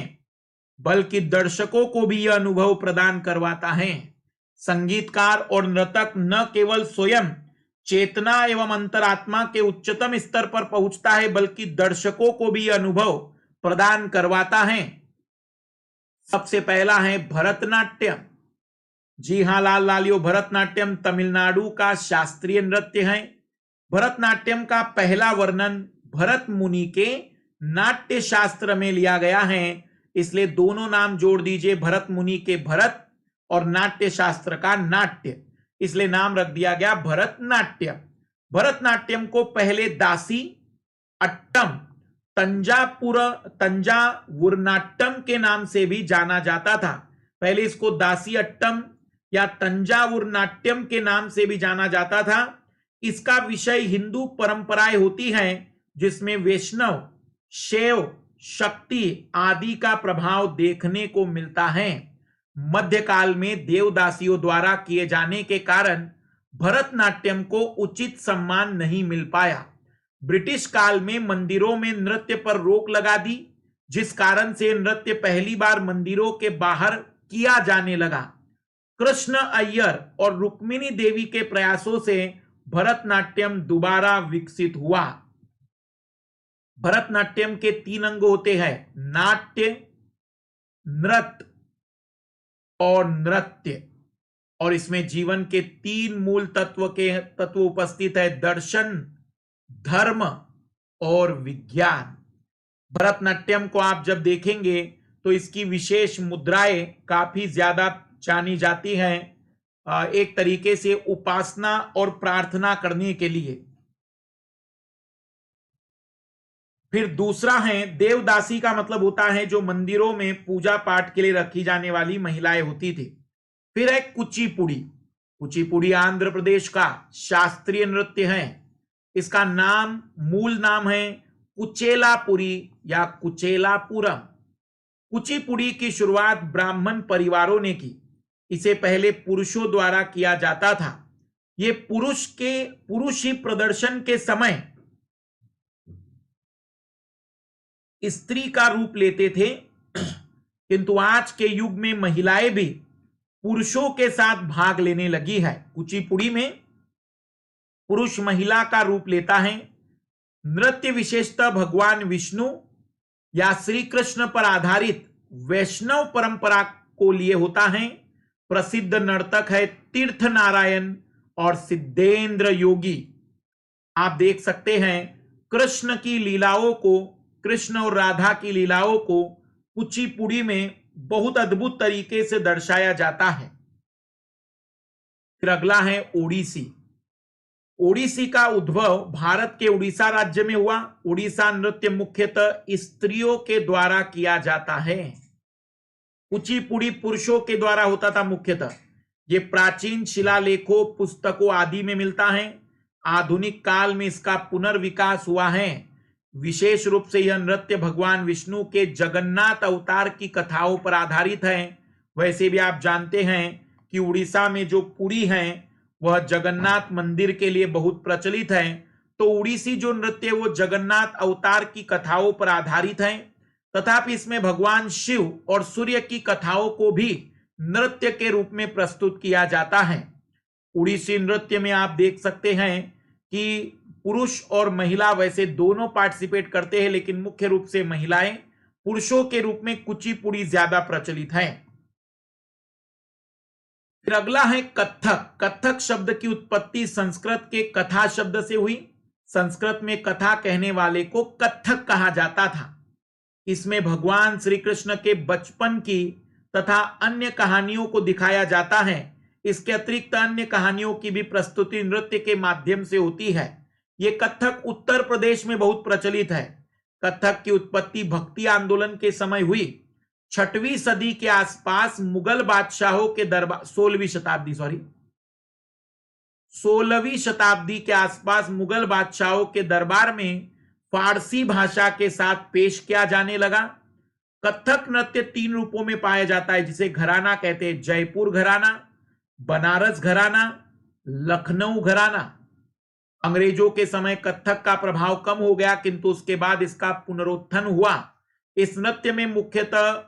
[SPEAKER 1] बल्कि दर्शकों को भी यह अनुभव प्रदान करवाता है। संगीतकार और नर्तक न केवल स्वयं चेतना एवं अंतरात्मा के उच्चतम स्तर पर पहुंचता है बल्कि दर्शकों को भी यह अनुभव प्रदान करवाता है। सबसे पहला है भरतनाट्यम। जी हां लाल लालियो, भरतनाट्यम तमिलनाडु का शास्त्रीय नृत्य है। भरतनाट्यम का पहला वर्णन भरत मुनि के नाट्य शास्त्र में लिया गया है। इसलिए दोनों नाम जोड़ दीजिए, भरत मुनि के भरत और नाट्य शास्त्र का नाट्य, इसलिए नाम रख दिया गया भरतनाट्यम। भरतनाट्यम को पहले दासी अट्टम, तंजावुरनाट्यम के नाम से भी जाना जाता था। पहले इसको दासी अट्टम या तंजावुरनाट्यम के नाम से भी जाना जाता था। इसका विषय हिंदू परंपराएं होती हैं जिसमें वैष्णव, शैव, शक्ति आदि का प्रभाव देखने को मिलता है। मध्यकाल में देवदासियों द्वारा किए जाने के कारण भरतनाट्यम को उचित सम्मान नहीं मिल पाया। ब्रिटिश काल में मंदिरों में नृत्य पर रोक लगा दी, जिस कारण से नृत्य पहली बार मंदिरों के बाहर किया जाने लगा। कृष्ण अय्यर और रुक्मिणी देवी के प्रयासों से भरतनाट्यम दोबारा विकसित हुआ। भरतनाट्यम के 3 अंग होते हैं, नाट्य, नृत्य और नृत्य, और इसमें जीवन के 3 मूल तत्व उपस्थित है, दर्शन, धर्म और विज्ञान। भरतनाट्यम को आप जब देखेंगे तो इसकी विशेष मुद्राएं काफी ज्यादा जानी जाती हैं, एक तरीके से उपासना और प्रार्थना करने के लिए। फिर दूसरा है देवदासी, का मतलब होता है जो मंदिरों में पूजा पाठ के लिए रखी जाने वाली महिलाएं होती थी। फिर है कुचिपुड़ी। कुचिपुड़ी आंध्र प्रदेश का शास्त्रीय नृत्य है। इसका मूल नाम है कुचेलापुरी या कुचेलापुरम। कुचिपुड़ी की शुरुआत ब्राह्मण परिवारों ने की। इसे पहले पुरुषों द्वारा किया जाता था। ये पुरुष ही प्रदर्शन के समय स्त्री का रूप लेते थे, किंतु आज के युग में महिलाएं भी पुरुषों के साथ भाग लेने लगी है। कुचिपुड़ी में पुरुष महिला का रूप लेता है। नृत्य विशेषतः भगवान विष्णु या श्री कृष्ण पर आधारित वैष्णव परंपरा को लिए होता है। प्रसिद्ध नर्तक है तीर्थ नारायण और सिद्धेंद्र योगी। आप देख सकते हैं कृष्ण की लीलाओं को, कृष्ण और राधा की लीलाओं को कुचिपुड़ी में बहुत अद्भुत तरीके से दर्शाया जाता है। फिर अगला है ओडिसी। ओडिसी का उद्भव भारत के उड़ीसा राज्य में हुआ। उड़ीसा नृत्य मुख्यतः स्त्रियों के द्वारा किया जाता है। कुचिपुड़ी पुरुषों के द्वारा होता था मुख्यतः। ये प्राचीन शिलालेखों, पुस्तकों आदि में मिलता है। आधुनिक काल में इसका पुनर्विकास हुआ है। विशेष रूप से यह नृत्य भगवान विष्णु के जगन्नाथ अवतार की कथाओं पर आधारित है। वैसे भी आप जानते हैं कि उड़ीसा में जो पुरी है वह जगन्नाथ मंदिर के लिए बहुत प्रचलित है। तो उड़ीसी जो नृत्य वो जगन्नाथ अवतार की कथाओं पर आधारित है। तथापि इसमें भगवान शिव और सूर्य की कथाओं को भी नृत्य के रूप में प्रस्तुत किया जाता है। उड़ीसी नृत्य में आप देख सकते हैं कि पुरुष और महिला वैसे दोनों पार्टिसिपेट करते हैं, लेकिन मुख्य रूप से महिलाएं, पुरुषों के रूप में कुचिपुड़ी ज्यादा प्रचलित है। फिर अगला है कथक। कथक शब्द की उत्पत्ति संस्कृत के कथा शब्द से हुई। संस्कृत में कथा कहने वाले को कथक कहा जाता था। इसमें भगवान श्री कृष्ण के बचपन की तथा अन्य कहानियों को दिखाया जाता है। इसके अतिरिक्त अन्य कहानियों की भी प्रस्तुति नृत्य के माध्यम से होती है। यह कथक उत्तर प्रदेश में बहुत प्रचलित है। कथक की उत्पत्ति भक्ति आंदोलन के समय हुई। 6वीं सदी के आसपास मुगल बादशाहों के दरबार 16वीं शताब्दी के आसपास मुगल बादशाहों के दरबार में फारसी भाषा के साथ पेश किया जाने लगा। कथक नृत्य 3 रूपों में पाया जाता है, जिसे घराना कहते हैं। जयपुर घराना, बनारस घराना, लखनऊ घराना। अंग्रेजों के समय कथक का प्रभाव कम हो गया, किंतु उसके बाद इसका पुनरुत्थान हुआ। इस नृत्य में मुख्यतः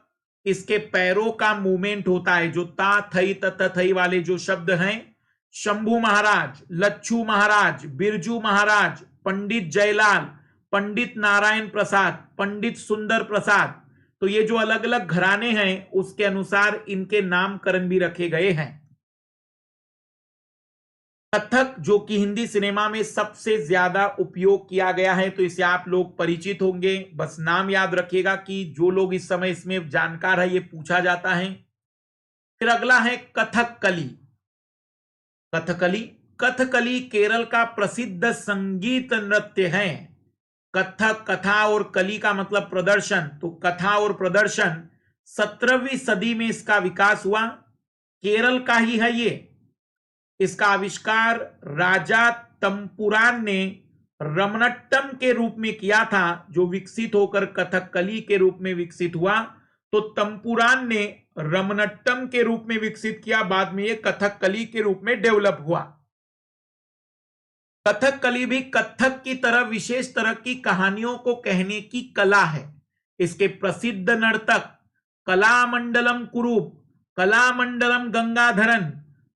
[SPEAKER 1] इसके पैरों का मूवमेंट होता है। जो ता थई तत थई वाले जो शब्द हैं, शंभू महाराज, लच्छू महाराज, बिरजू महाराज, पंडित जयलाल, पंडित नारायण प्रसाद, पंडित सुंदर प्रसाद, तो ये जो अलग अलग घराने हैं उसके अनुसार इनके नामकरण भी रखे गए हैं। कथक जो कि हिंदी सिनेमा में सबसे ज्यादा उपयोग किया गया है, तो इसे आप लोग परिचित होंगे। बस नाम याद रखिएगा कि जो लोग इस समय इसमें जानकार है ये पूछा जाता है। फिर अगला है कथकली। कथकली कथकली केरल का प्रसिद्ध संगीत नृत्य है। कथक, कथा और कली का मतलब प्रदर्शन, तो कथा और प्रदर्शन 17वीं सदी में इसका विकास हुआ। केरल का ही है ये। इसका आविष्कार राजा तंपुरान ने रमनट्टम के रूप में किया था, जो विकसित होकर कथकली के रूप में विकसित हुआ। तो तंपुरान ने रमनट्टम के रूप में विकसित किया, बाद में ये कथकली के रूप में डेवलप हुआ। कथकली भी कथक की तरह विशेष तरह की कहानियों को कहने की कला है। इसके प्रसिद्ध नर्तक कलामंडलम कुरूप, कलामंडलम गंगाधरन,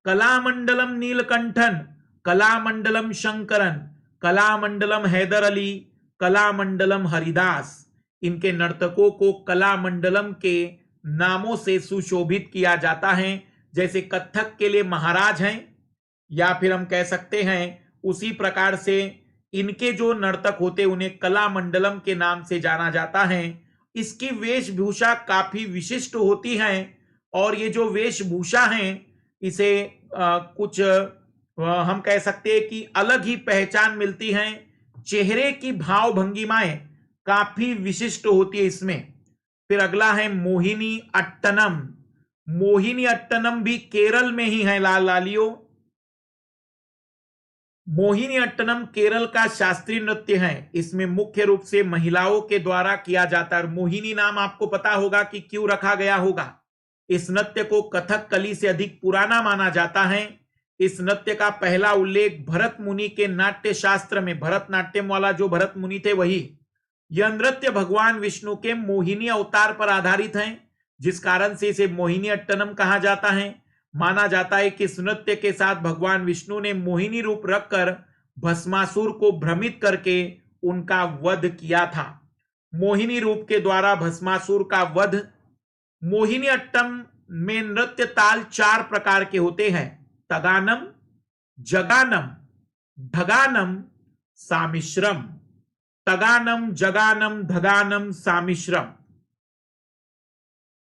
[SPEAKER 1] कलामंडलम नीलकंठन, कलामंडलम शंकरन, कलामंडलम हैदर अली, कलामंडलम हरिदास। इनके नर्तकों को कलामंडलम के नामों से सुशोभित किया जाता है। जैसे कथक के लिए महाराज हैं, या फिर हम कह सकते हैं उसी प्रकार से इनके जो नर्तक होते उन्हें कलामंडलम के नाम से जाना जाता है। इसकी वेशभूषा काफी विशिष्ट होती है, और ये जो वेशभूषा है इसे कुछ हम कह सकते हैं कि अलग ही पहचान मिलती है। चेहरे की भाव भंगिमाएं काफी विशिष्ट होती है इसमें। फिर अगला है मोहिनी अट्टनम। मोहिनी अट्टनम भी केरल में ही है लालियो। मोहिनी अट्टनम केरल का शास्त्रीय नृत्य है। इसमें मुख्य रूप से महिलाओं के द्वारा किया जाता है। मोहिनी नाम आपको पता होगा कि क्यों रखा गया होगा। इस नृत्य को कथकली से अधिक पुराना माना जाता है। इस नृत्य का पहला उल्लेख भरत मुनि के नाट्य शास्त्र में, भरतनाट्यम वाला जो भरत मुनि थे वही, यह नृत्य भगवान विष्णु के मोहिनी अवतार पर आधारित है, जिस कारण से इसे मोहिनी अट्टनम कहा जाता है। माना जाता है कि इस नृत्य के साथ भगवान विष्णु ने मोहिनी रूप रखकर भस्मासुर को भ्रमित करके उनका वध किया था। मोहिनी रूप के द्वारा भस्मासुर का वध। मोहिनी अट्टम में नृत्य ताल 4 प्रकार के होते हैं: तगानम, जगानम, धगानम, सामिश्रम। तगानम, जगानम, धगानम, सामिश्रम।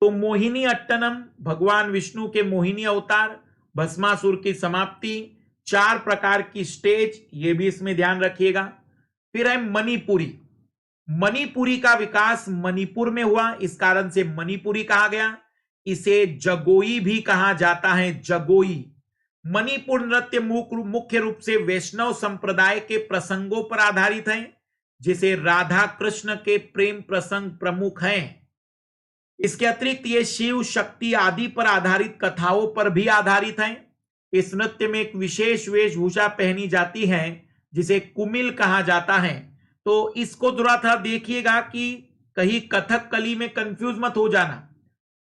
[SPEAKER 1] तो मोहिनी अट्टनम भगवान विष्णु के मोहिनी अवतार, भस्मासुर की समाप्ति, 4 प्रकार की स्टेज, ये भी इसमें ध्यान रखिएगा। फिर है मणिपुरी। मणिपुरी का विकास मणिपुर में हुआ, इस कारण से मणिपुरी कहा गया। इसे जगोई भी कहा जाता है, जगोई। मणिपुर नृत्य मुख्य रूप से वैष्णव संप्रदाय के प्रसंगों पर आधारित है, जिसे राधा कृष्ण के प्रेम प्रसंग प्रमुख हैं। इसके अतिरिक्त ये शिव, शक्ति आदि पर आधारित कथाओं पर भी आधारित है। इस नृत्य में एक विशेष वेशभूषा पहनी जाती है, जिसे कुमिल कहा जाता है। तो इसको थोड़ा सा देखिएगा कि कहीं कथकली में कंफ्यूज मत हो जाना।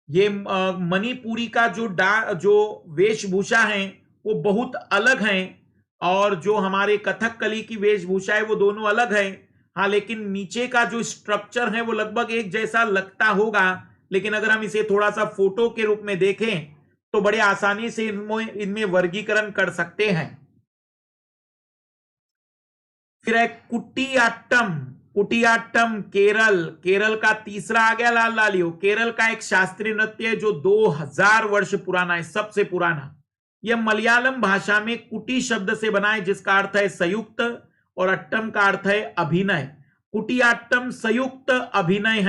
[SPEAKER 1] ये मणिपुरी का जो वेशभूषा है वो बहुत अलग है, और जो हमारे कथकली की वेशभूषा है वो दोनों अलग है। हाँ, लेकिन नीचे का जो स्ट्रक्चर है वो लगभग एक जैसा लगता होगा, लेकिन अगर हम इसे थोड़ा सा फोटो के रूप में देखें तो बड़े आसानी से इनमें वर्गीकरण कर सकते हैं। फिर है कुटियाट्टम। कुटियाट्टम केरल का तीसरा आ गया लाल लालियो। केरल का एक शास्त्रीय नृत्य है जो 2000 वर्ष पुराना है, सबसे पुराना। यह मलयालम भाषा में कुटी शब्द से बना है, जिसका अर्थ है संयुक्त, और अट्टम का अर्थ है अभिनय। कुटियाट्टम संयुक्त अभिनय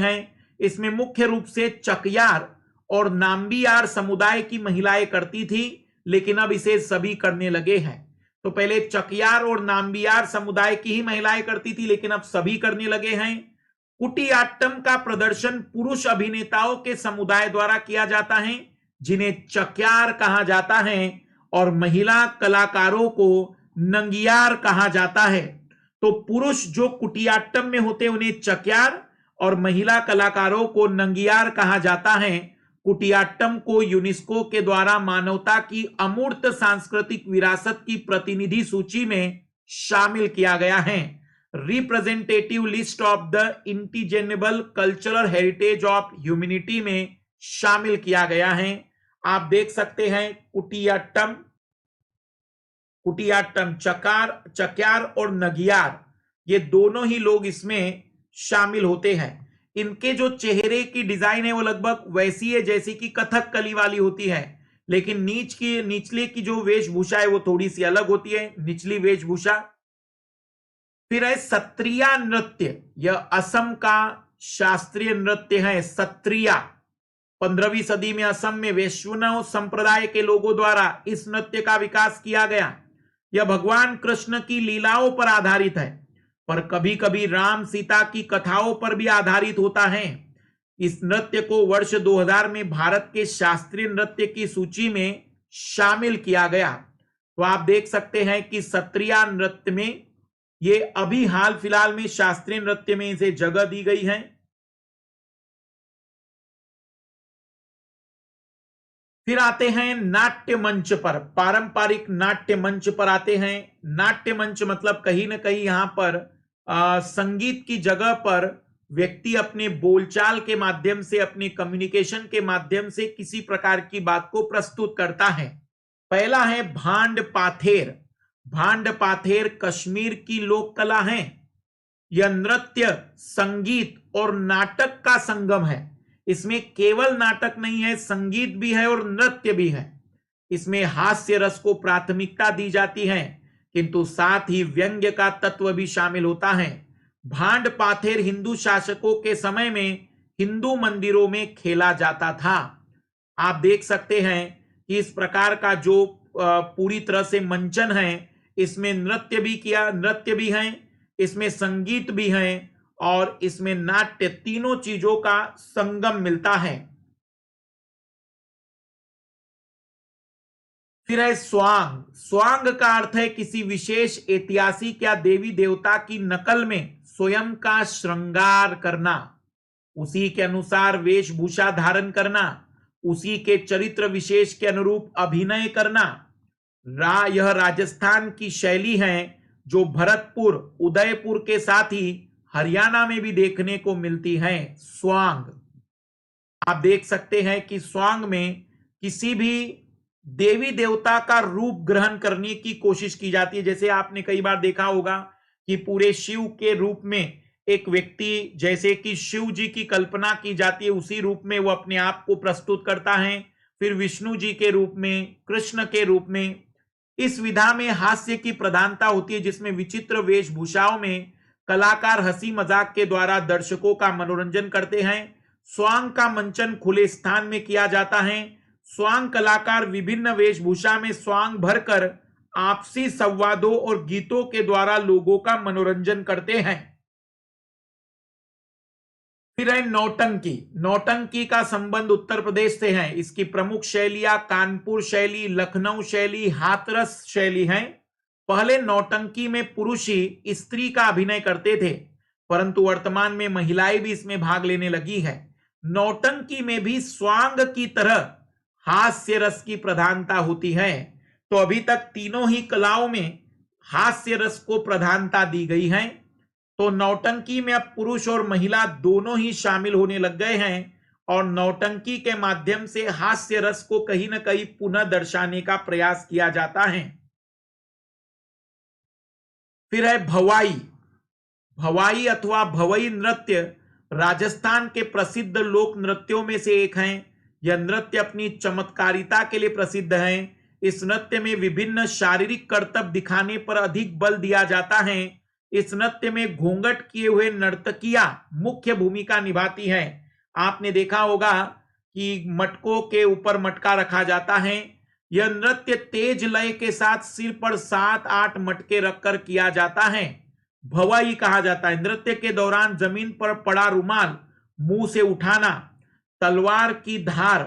[SPEAKER 1] है। इसमें मुख्य रूप से चकयार और नाम्बियार समुदाय की महिलाएं करती थी, लेकिन अब इसे सभी करने लगे हैं। तो पहले चकयार और नाम्बियार समुदाय की ही महिलाएं करती थी, लेकिन अब सभी करने लगे हैं। कुटियाट्टम का प्रदर्शन पुरुष अभिनेताओं के समुदाय द्वारा किया जाता है, जिन्हें चकयार कहा जाता है, और महिला कलाकारों को नंगियार कहा जाता है। तो पुरुष जो कुटियाट्टम में होते उन्हें चकयार, और महिला कलाकारों को नंगियार कहा जाता है। कुटियाट्टम को यूनेस्को के द्वारा मानवता की अमूर्त सांस्कृतिक विरासत की प्रतिनिधि सूची में शामिल किया गया है। Representative list of the intangible cultural heritage of humanity में शामिल किया गया है। आप देख सकते हैं कुटियाट्टम, चक्यार और नगियार, ये दोनों ही लोग इसमें शामिल होते हैं। इनके जो चेहरे की डिजाइन है वो लगभग वैसी है जैसी कि कथकली वाली होती है, लेकिन निचले की जो वेशभूषा है वो थोड़ी सी अलग होती है, निचली वेशभूषा। फिर है सत्रिया नृत्य। यह असम का शास्त्रीय नृत्य है, सत्रिया। 15वीं सदी में असम में वैष्णव संप्रदाय के लोगों द्वारा इस नृत्य का विकास किया गया। यह भगवान कृष्ण की लीलाओं पर आधारित है, पर कभी कभी राम सीता की कथाओं पर भी आधारित होता है। इस नृत्य को वर्ष 2000 में भारत के शास्त्रीय नृत्य की सूची में शामिल किया गया। तो आप देख सकते हैं कि सत्रिया नृत्य में ये अभी हाल फिलहाल में शास्त्रीय नृत्य में इसे जगह दी गई है। फिर आते हैं नाट्य मंच पर, पारंपरिक नाट्य मंच पर आते हैं। नाट्य मंच मतलब कहीं ना कहीं यहां पर संगीत की जगह पर व्यक्ति अपने बोलचाल के माध्यम से, अपने कम्युनिकेशन के माध्यम से किसी प्रकार की बात को प्रस्तुत करता है। पहला है भांड पाथेर। भांड पाथेर कश्मीर की लोक कला है। यह नृत्य, संगीत और नाटक का संगम है। इसमें केवल नाटक नहीं है, संगीत भी है और नृत्य भी है। इसमें हास्य रस को प्राथमिकता दी जाती है, किंतु साथ ही व्यंग्य का तत्व भी शामिल होता है। भांड पाथेर हिंदू शासकों के समय में हिंदू मंदिरों में खेला जाता था। आप देख सकते हैं कि इस प्रकार का जो पूरी तरह से मंचन है, इसमें नृत्य भी है, इसमें संगीत भी है और इसमें नाट्य, तीनों चीजों का संगम मिलता है। फिर है स्वांग। स्वांग का अर्थ है किसी विशेष ऐतिहासिक या देवी देवता की नकल में स्वयं का श्रृंगार करना, उसी के अनुसार वेशभूषा धारण करना, उसी के चरित्र विशेष के अनुरूप अभिनय करना। यह राजस्थान की शैली है जो भरतपुर, उदयपुर के साथ ही हरियाणा में भी देखने को मिलती है। स्वांग आप देख सकते हैं कि स्वांग में किसी भी देवी देवता का रूप ग्रहण करने की कोशिश की जाती है। जैसे आपने कई बार देखा होगा कि पूरे शिव के रूप में एक व्यक्ति, जैसे कि शिव जी की कल्पना की जाती है, उसी रूप में वो अपने आप को प्रस्तुत करता है। फिर विष्णु जी के रूप में, कृष्ण के रूप में। इस विधा में हास्य की प्रधानता होती है, जिसमें विचित्र वेशभूषाओं में कलाकार हंसी मजाक के द्वारा दर्शकों का मनोरंजन करते हैं। स्वांग का मंचन खुले स्थान में किया जाता है। स्वांग कलाकार विभिन्न वेशभूषा में स्वांग भरकर आपसी संवादों और गीतों के द्वारा लोगों का मनोरंजन करते हैं। फिर है नौटंकी। नौटंकी का संबंध उत्तर प्रदेश से है। इसकी प्रमुख शैलियां कानपुर शैली, लखनऊ शैली, हाथरस शैली हैं। पहले नौटंकी में पुरुष ही स्त्री का अभिनय करते थे, परंतु वर्तमान में महिलाएं भी इसमें भाग लेने लगी है। नौटंकी में भी स्वांग की तरह हास्य रस की प्रधानता होती है। तो अभी तक तीनों ही कलाओं में हास्य रस को प्रधानता दी गई है। तो नौटंकी में अब पुरुष और महिला दोनों ही शामिल होने लग गए हैं और नौटंकी के माध्यम से हास्य रस को कहीं ना कहीं पुनः दर्शाने का प्रयास किया जाता है। फिर है भवाई। भवाई अथवा भवई नृत्य राजस्थान के प्रसिद्ध लोक नृत्यों में से एक है। यह नृत्य अपनी चमत्कारिता के लिए प्रसिद्ध है। इस नृत्य में विभिन्न शारीरिक करतब दिखाने पर अधिक बल दिया जाता है। इस नृत्य में घूंघट किए हुए नर्तकियां मुख्य भूमिका निभाती हैं। आपने देखा होगा कि मटकों के ऊपर मटका रखा जाता है। यह नृत्य तेज लय के साथ सिर पर 7-8 मटके रखकर किया जाता है। भवाई कहा जाता है। नृत्य के दौरान जमीन पर पड़ा रुमाल मुंह से उठाना, तलवार की धार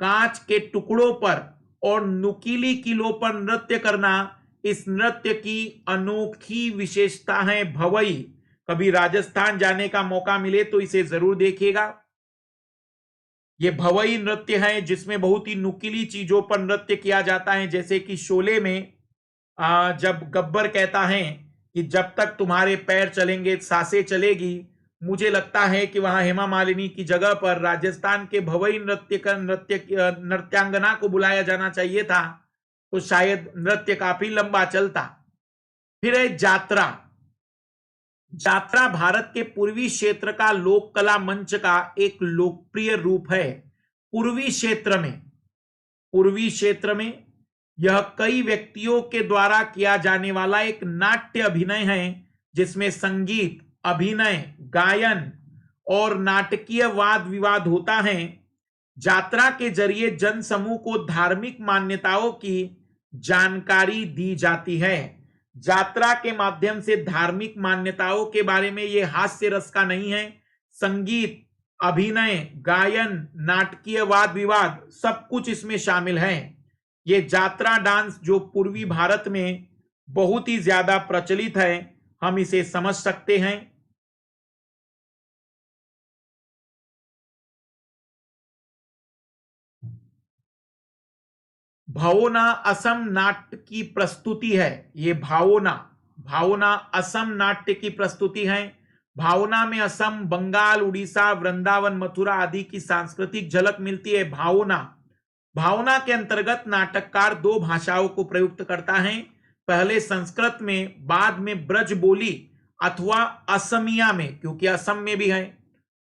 [SPEAKER 1] कांच के टुकड़ों पर और नुकीली कीलों पर नृत्य करना इस नृत्य की अनोखी विशेषता है। भवई, कभी राजस्थान जाने का मौका मिले तो इसे जरूर देखिएगा। यह भवई नृत्य है जिसमें बहुत ही नुकीली चीजों पर नृत्य किया जाता है। जैसे कि शोले में जब गब्बर कहता है कि जब तक तुम्हारे पैर चलेंगे सांसें चलेगी, मुझे लगता है कि वहां हेमा मालिनी की जगह पर राजस्थान के भवई नृत्यांगना को बुलाया जाना चाहिए था, तो शायद नृत्य काफी लंबा चलता। फिर है जात्रा। जात्रा भारत के पूर्वी क्षेत्र का लोक कला मंच का एक लोकप्रिय रूप है। पूर्वी क्षेत्र में यह कई व्यक्तियों के द्वारा किया जाने वाला एक नाट्य अभिनय है, जिसमें संगीत, अभिनय, गायन और नाटकीय वाद विवाद होता है। जात्रा के जरिए जन समूह को धार्मिक मान्यताओं की जानकारी दी जाती है। जात्रा के माध्यम से धार्मिक मान्यताओं के बारे में यह हास्य रस का नहीं है। संगीत, अभिनय, गायन, नाटकीय वाद विवाद सब कुछ इसमें शामिल है। ये जात्रा डांस जो पूर्वी भारत में बहुत ही ज्यादा प्रचलित है, हम इसे समझ सकते हैं। भावना असम नाट्य की प्रस्तुति है। ये भावना असम नाट्य की प्रस्तुति है। भावना में असम, बंगाल, उड़ीसा, वृंदावन, मथुरा आदि की सांस्कृतिक झलक मिलती है। भावना के अंतर्गत नाटककार 2 भाषाओं को प्रयुक्त करता है, पहले संस्कृत में, बाद में ब्रज बोली अथवा असमिया में, क्योंकि असम में भी है।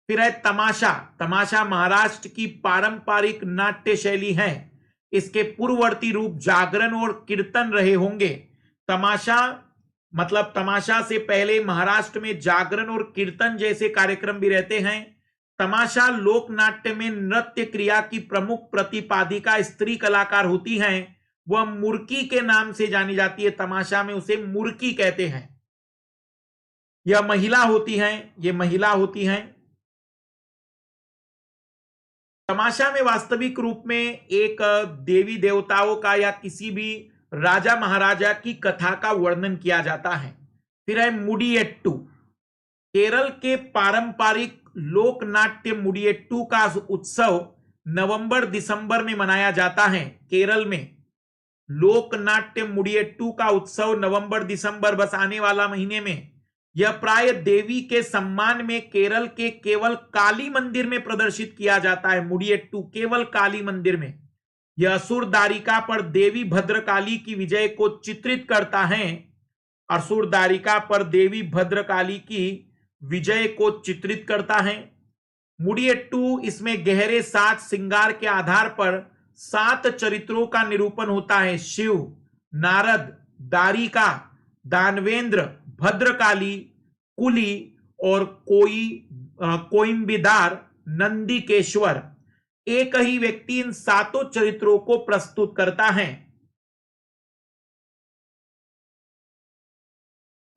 [SPEAKER 1] फिर है तमाशा महाराष्ट्र की पारंपरिक नाट्य शैली है। इसके पूर्ववर्ती रूप जागरण और कीर्तन रहे होंगे। तमाशा से पहले महाराष्ट्र में जागरण और कीर्तन जैसे कार्यक्रम भी रहते हैं। तमाशा लोक नाट्य में नृत्य क्रिया की प्रमुख प्रतिपादिका स्त्री कलाकार होती हैं। वह मुर्की के नाम से जानी जाती है। तमाशा में उसे मुर्की कहते हैं। यह महिला होती हैं। तमाशा में वास्तविक रूप में एक देवी देवताओं का या किसी भी राजा महाराजा की कथा का वर्णन किया जाता है। फिर है मुडियट्टू। केरल के पारंपरिक लोक नाट्य मुडियट्टू का उत्सव नवंबर दिसंबर में मनाया जाता है। केरल में लोक नाट्य मुडियट्टू का उत्सव नवंबर दिसंबर, बस आने वाला महीने में। यह प्राय देवी के सम्मान में केरल के केवल काली मंदिर में प्रदर्शित किया जाता है। मुडियट्टू केवल काली मंदिर में। यह असुर दारिका पर देवी भद्रकाली की विजय को चित्रित करता है। असुर दारिका पर देवी भद्रकाली की विजय को चित्रित करता है। मुडियट्टू इसमें गहरे 7 श्रृंगार के आधार पर 7 चरित्रों का निरूपण होता है। शिव, नारद, दारिका, दानवेंद्र, भद्रकाली, कुली और कोइंबिदार नंदीकेश्वर। एक ही व्यक्ति इन 7 चरित्रों को प्रस्तुत करता है।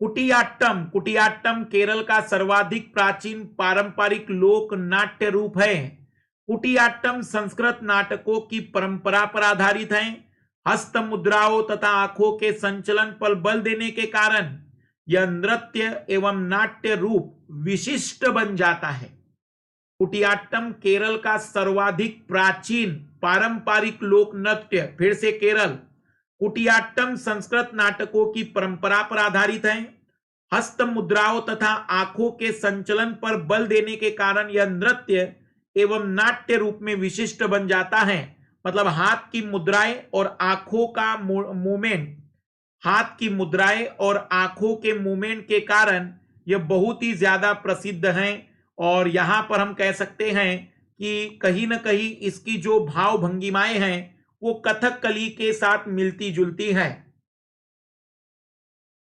[SPEAKER 1] कुटियाट्टम। कुटियाट्टम केरल का सर्वाधिक प्राचीन पारंपरिक लोक नाट्य रूप है। कुटियाट्टम संस्कृत नाटकों की परंपरा पर आधारित है। हस्त मुद्राओं तथा आंखों के संचलन पर बल देने के कारण यह नृत्य एवं नाट्य रूप विशिष्ट बन जाता है। कुटियाट्टम केरल का सर्वाधिक प्राचीन पारंपरिक लोक नृत्य। फिर से केरल। कुटियाट्टम संस्कृत नाटकों की परंपरा पर आधारित है। हस्त मुद्राओं तथा आंखों के संचलन पर बल देने के कारण यह नृत्य एवं नाट्य रूप में विशिष्ट बन जाता है। मतलब हाथ की मुद्राएं और आंखों का मूवमेंट, हाथ की मुद्राएं और आंखों के मूवमेंट के कारण यह बहुत ही ज्यादा प्रसिद्ध हैं। और यहां पर हम कह सकते हैं कि कहीं ना कहीं इसकी जो भाव भंगिमाएं हैं वो कथकली के साथ मिलती जुलती है।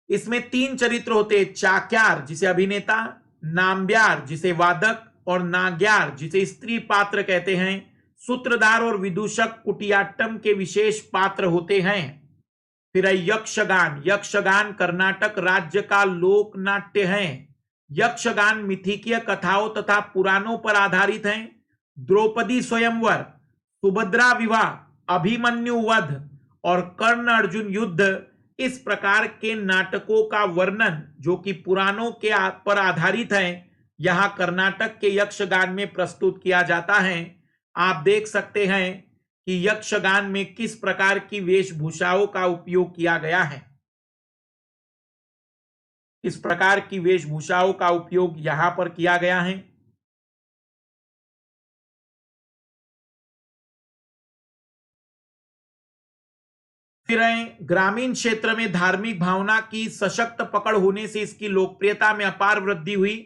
[SPEAKER 1] इसमें 3 चरित्र होते हैं। चाक्यार जिसे अभिनेता, नाम्ब्यार जिसे वादक और नाग्यार जिसे स्त्री पात्र कहते हैं। सूत्रधार और विदूषक कुटियाट्टम के विशेष पात्र होते हैं। फिर है यक्षगान। यक्षगान कर्नाटक राज्य का लोक नाट्य है। यक्षगान मिथिकीय कथाओं तथा पुराणों पर आधारित है। द्रौपदी स्वयंवर, सुभद्रा विवाह, अभिमन्यु वध और कर्ण अर्जुन युद्ध इस प्रकार के नाटकों का वर्णन जो कि पुराणों के पर आधारित है, यहां कर्नाटक के यक्षगान में प्रस्तुत किया जाता है। आप देख सकते हैं कि यक्षगान में किस प्रकार की वेशभूषाओं का उपयोग किया गया है। इस प्रकार की वेशभूषाओं का उपयोग यहां पर किया गया है। फिर ग्रामीण क्षेत्र में धार्मिक भावना की सशक्त पकड़ होने से इसकी लोकप्रियता में अपार वृद्धि हुई,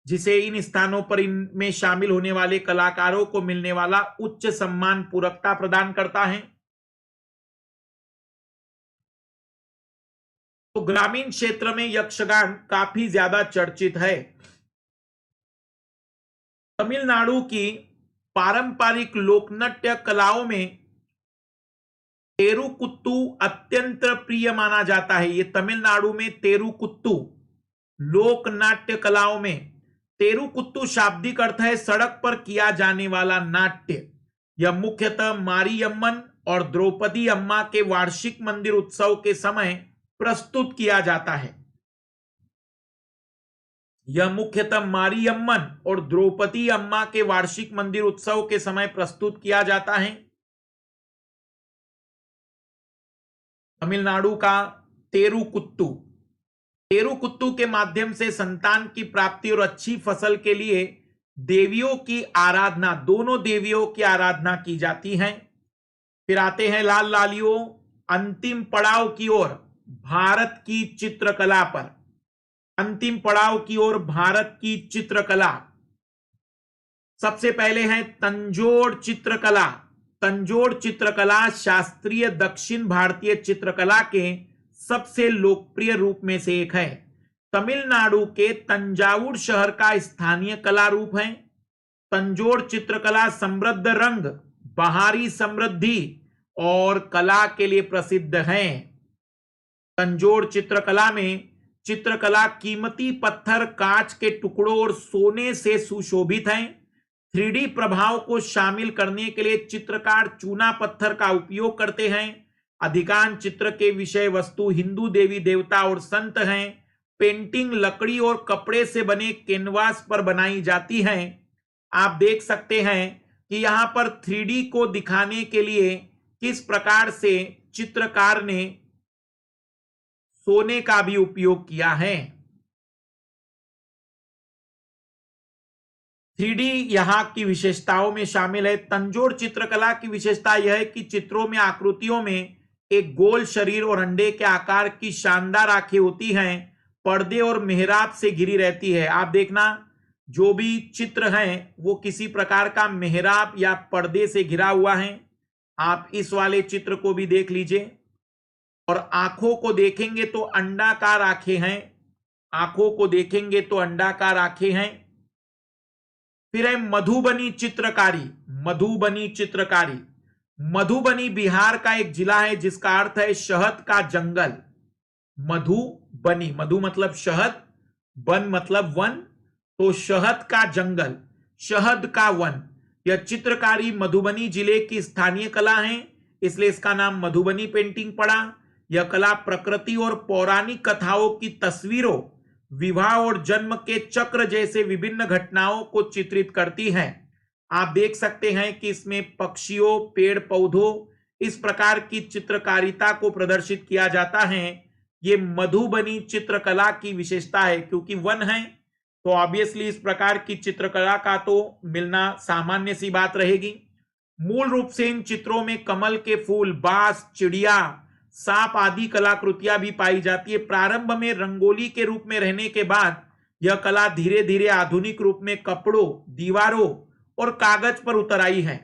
[SPEAKER 1] जिसे इन स्थानों पर इनमें शामिल होने वाले कलाकारों को मिलने वाला उच्च सम्मान पूरकता प्रदान करता है। तो ग्रामीण क्षेत्र में यक्षगान काफी ज्यादा चर्चित है। तमिलनाडु की पारंपरिक लोकनाट्य कलाओं में तेरुकुत्तू अत्यंत प्रिय माना जाता है। ये तमिलनाडु में तेरुकुत्तू लोक नाट्य कलाओं में, तेरुकुत्तू शाब्दिक अर्थ है सड़क पर किया जाने वाला नाट्य। यह मुख्यतः मारियम्मन और द्रौपदी अम्मा के वार्षिक मंदिर उत्सव के समय प्रस्तुत किया जाता है। यह मुख्यतः मारियम्मन और द्रौपदी अम्मा के वार्षिक मंदिर उत्सव के समय प्रस्तुत किया जाता है। तमिलनाडु का तेरुकुत्तू। तेरुकुत्तू के माध्यम से संतान की प्राप्ति और अच्छी फसल के लिए देवियों की आराधना, दोनों देवियों की आराधना की जाती है। फिर आते हैं लाल लालियों अंतिम पड़ाव की ओर, भारत की चित्रकला पर। अंतिम पड़ाव की ओर भारत की चित्रकला। सबसे पहले है तंजोड़ चित्रकला। तंजोड़ चित्रकला शास्त्रीय दक्षिण भारतीय चित्रकला के सबसे लोकप्रिय रूप में से एक है। तमिलनाडु के तंजावुर शहर का स्थानीय कला रूप है। तंजोड़ चित्रकला समृद्ध रंग, बाहरी समृद्धि और कला के लिए प्रसिद्ध है। तंजोड़ चित्रकला में चित्रकला कीमती पत्थर, कांच के टुकड़ों और सोने से सुशोभित है। 3D प्रभाव को शामिल करने के लिए चित्रकार चूना पत्थर का उपयोग करते हैं। अधिकांश चित्र के विषय वस्तु हिंदू देवी देवता और संत हैं। पेंटिंग लकड़ी और कपड़े से बने कैनवास पर बनाई जाती है। आप देख सकते हैं कि यहां पर 3D को दिखाने के लिए किस प्रकार से चित्रकार ने सोने का भी उपयोग किया है। 3D यहां की विशेषताओं में शामिल है। तंजोर चित्रकला की विशेषता यह है कि चित्रों में आकृतियों में एक गोल शरीर और अंडे के आकार की शानदार आंखें होती हैं। पर्दे और मेहराब से घिरी रहती है। आप देखना, जो भी चित्र हैं वो किसी प्रकार का मेहराब या पर्दे से घिरा हुआ है। आप इस वाले चित्र को भी देख लीजिए और आंखों को देखेंगे तो अंडाकार आंखें हैं। आंखों को देखेंगे तो अंडाकार आंखें हैं। फिर है मधुबनी चित्रकारी। मधुबनी चित्रकारी, मधुबनी बिहार का एक जिला है जिसका अर्थ है शहद का जंगल। मधुबनी, मधु मतलब शहद, वन मतलब वन, तो शहद का जंगल, शहद का वन। यह चित्रकारी मधुबनी जिले की स्थानीय कला है, इसलिए इसका नाम मधुबनी पेंटिंग पड़ा। यह कला प्रकृति और पौराणिक कथाओं की तस्वीरों, विवाह और जन्म के चक्र जैसे विभिन्न घटनाओं को चित्रित करती है। आप देख सकते हैं कि इसमें पक्षियों, पेड़ पौधों, इस प्रकार की चित्रकारिता को प्रदर्शित किया जाता है। ये मधुबनी चित्रकला की विशेषता है। क्योंकि वन है तो ऑब्वियसली इस प्रकार की चित्रकला का तो मिलना सामान्य सी बात रहेगी। मूल रूप से इन चित्रों में कमल के फूल, बांस, चिड़िया, सांप आदि कलाकृतियां भी पाई जाती है। प्रारंभ में रंगोली के रूप में रहने के बाद यह कला धीरे धीरे आधुनिक रूप में कपड़ों, दीवारों और कागज पर उतर आई है।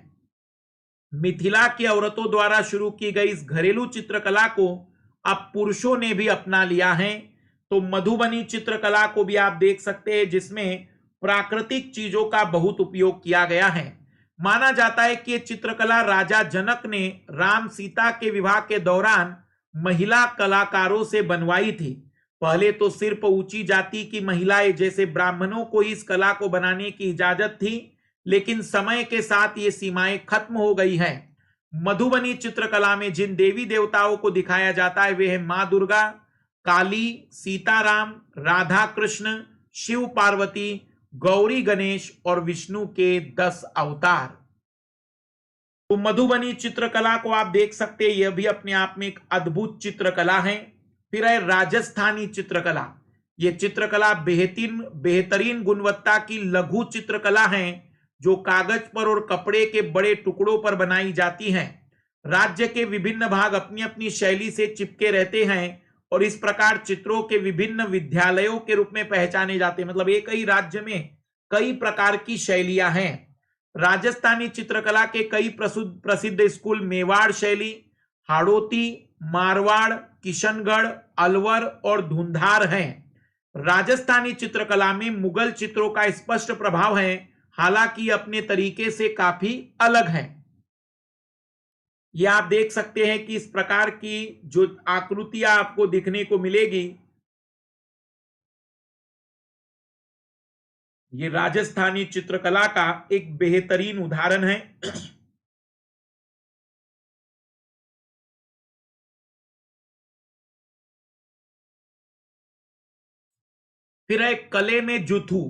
[SPEAKER 1] मिथिला की औरतों द्वारा शुरू की गई इस घरेलू चित्रकला को अब पुरुषों ने भी अपना लिया है। तो मधुबनी चित्रकला को भी आप देख सकते हैं जिसमें प्राकृतिक चीजों का बहुत उपयोग किया गया है। माना जाता है कि यह चित्रकला राजा जनक ने राम सीता के विवाह के दौरान महिला कलाकारों से बनवाई थी। पहले तो सिर्फ ऊंची जाति की महिलाएं जैसे ब्राह्मणों को इस कला को बनाने की इजाजत थी, लेकिन समय के साथ ये सीमाएं खत्म हो गई हैं। मधुबनी चित्रकला में जिन देवी देवताओं को दिखाया जाता है वे है मां दुर्गा, काली, सीताराम, राधा कृष्ण, शिव पार्वती, गौरी गणेश और विष्णु के 10 अवतार। तो मधुबनी चित्रकला को आप देख सकते हैं, यह भी अपने आप में एक अद्भुत चित्रकला है। फिर है राजस्थानी चित्रकला। यह चित्रकला बेहतरीन गुणवत्ता की लघु चित्रकला है जो कागज पर और कपड़े के बड़े टुकड़ों पर बनाई जाती हैं। राज्य के विभिन्न भाग अपनी अपनी शैली से चिपके रहते हैं और इस प्रकार चित्रों के विभिन्न विद्यालयों के रूप में पहचाने जाते हैं। मतलब एक ही राज्य में कई प्रकार की शैलियां हैं। राजस्थानी चित्रकला के कई प्रसिद्ध स्कूल मेवाड़ शैली, हाड़ौती, मारवाड़, किशनगढ़, अलवर और धुंधार हैं। राजस्थानी चित्रकला में मुगल चित्रों का स्पष्ट प्रभाव है, हालांकि अपने तरीके से काफी अलग है। यह आप देख सकते हैं कि इस प्रकार की जो आकृतियां आपको दिखने को मिलेगी, ये राजस्थानी चित्रकला का एक बेहतरीन उदाहरण है। फिर है कलमेजुथु।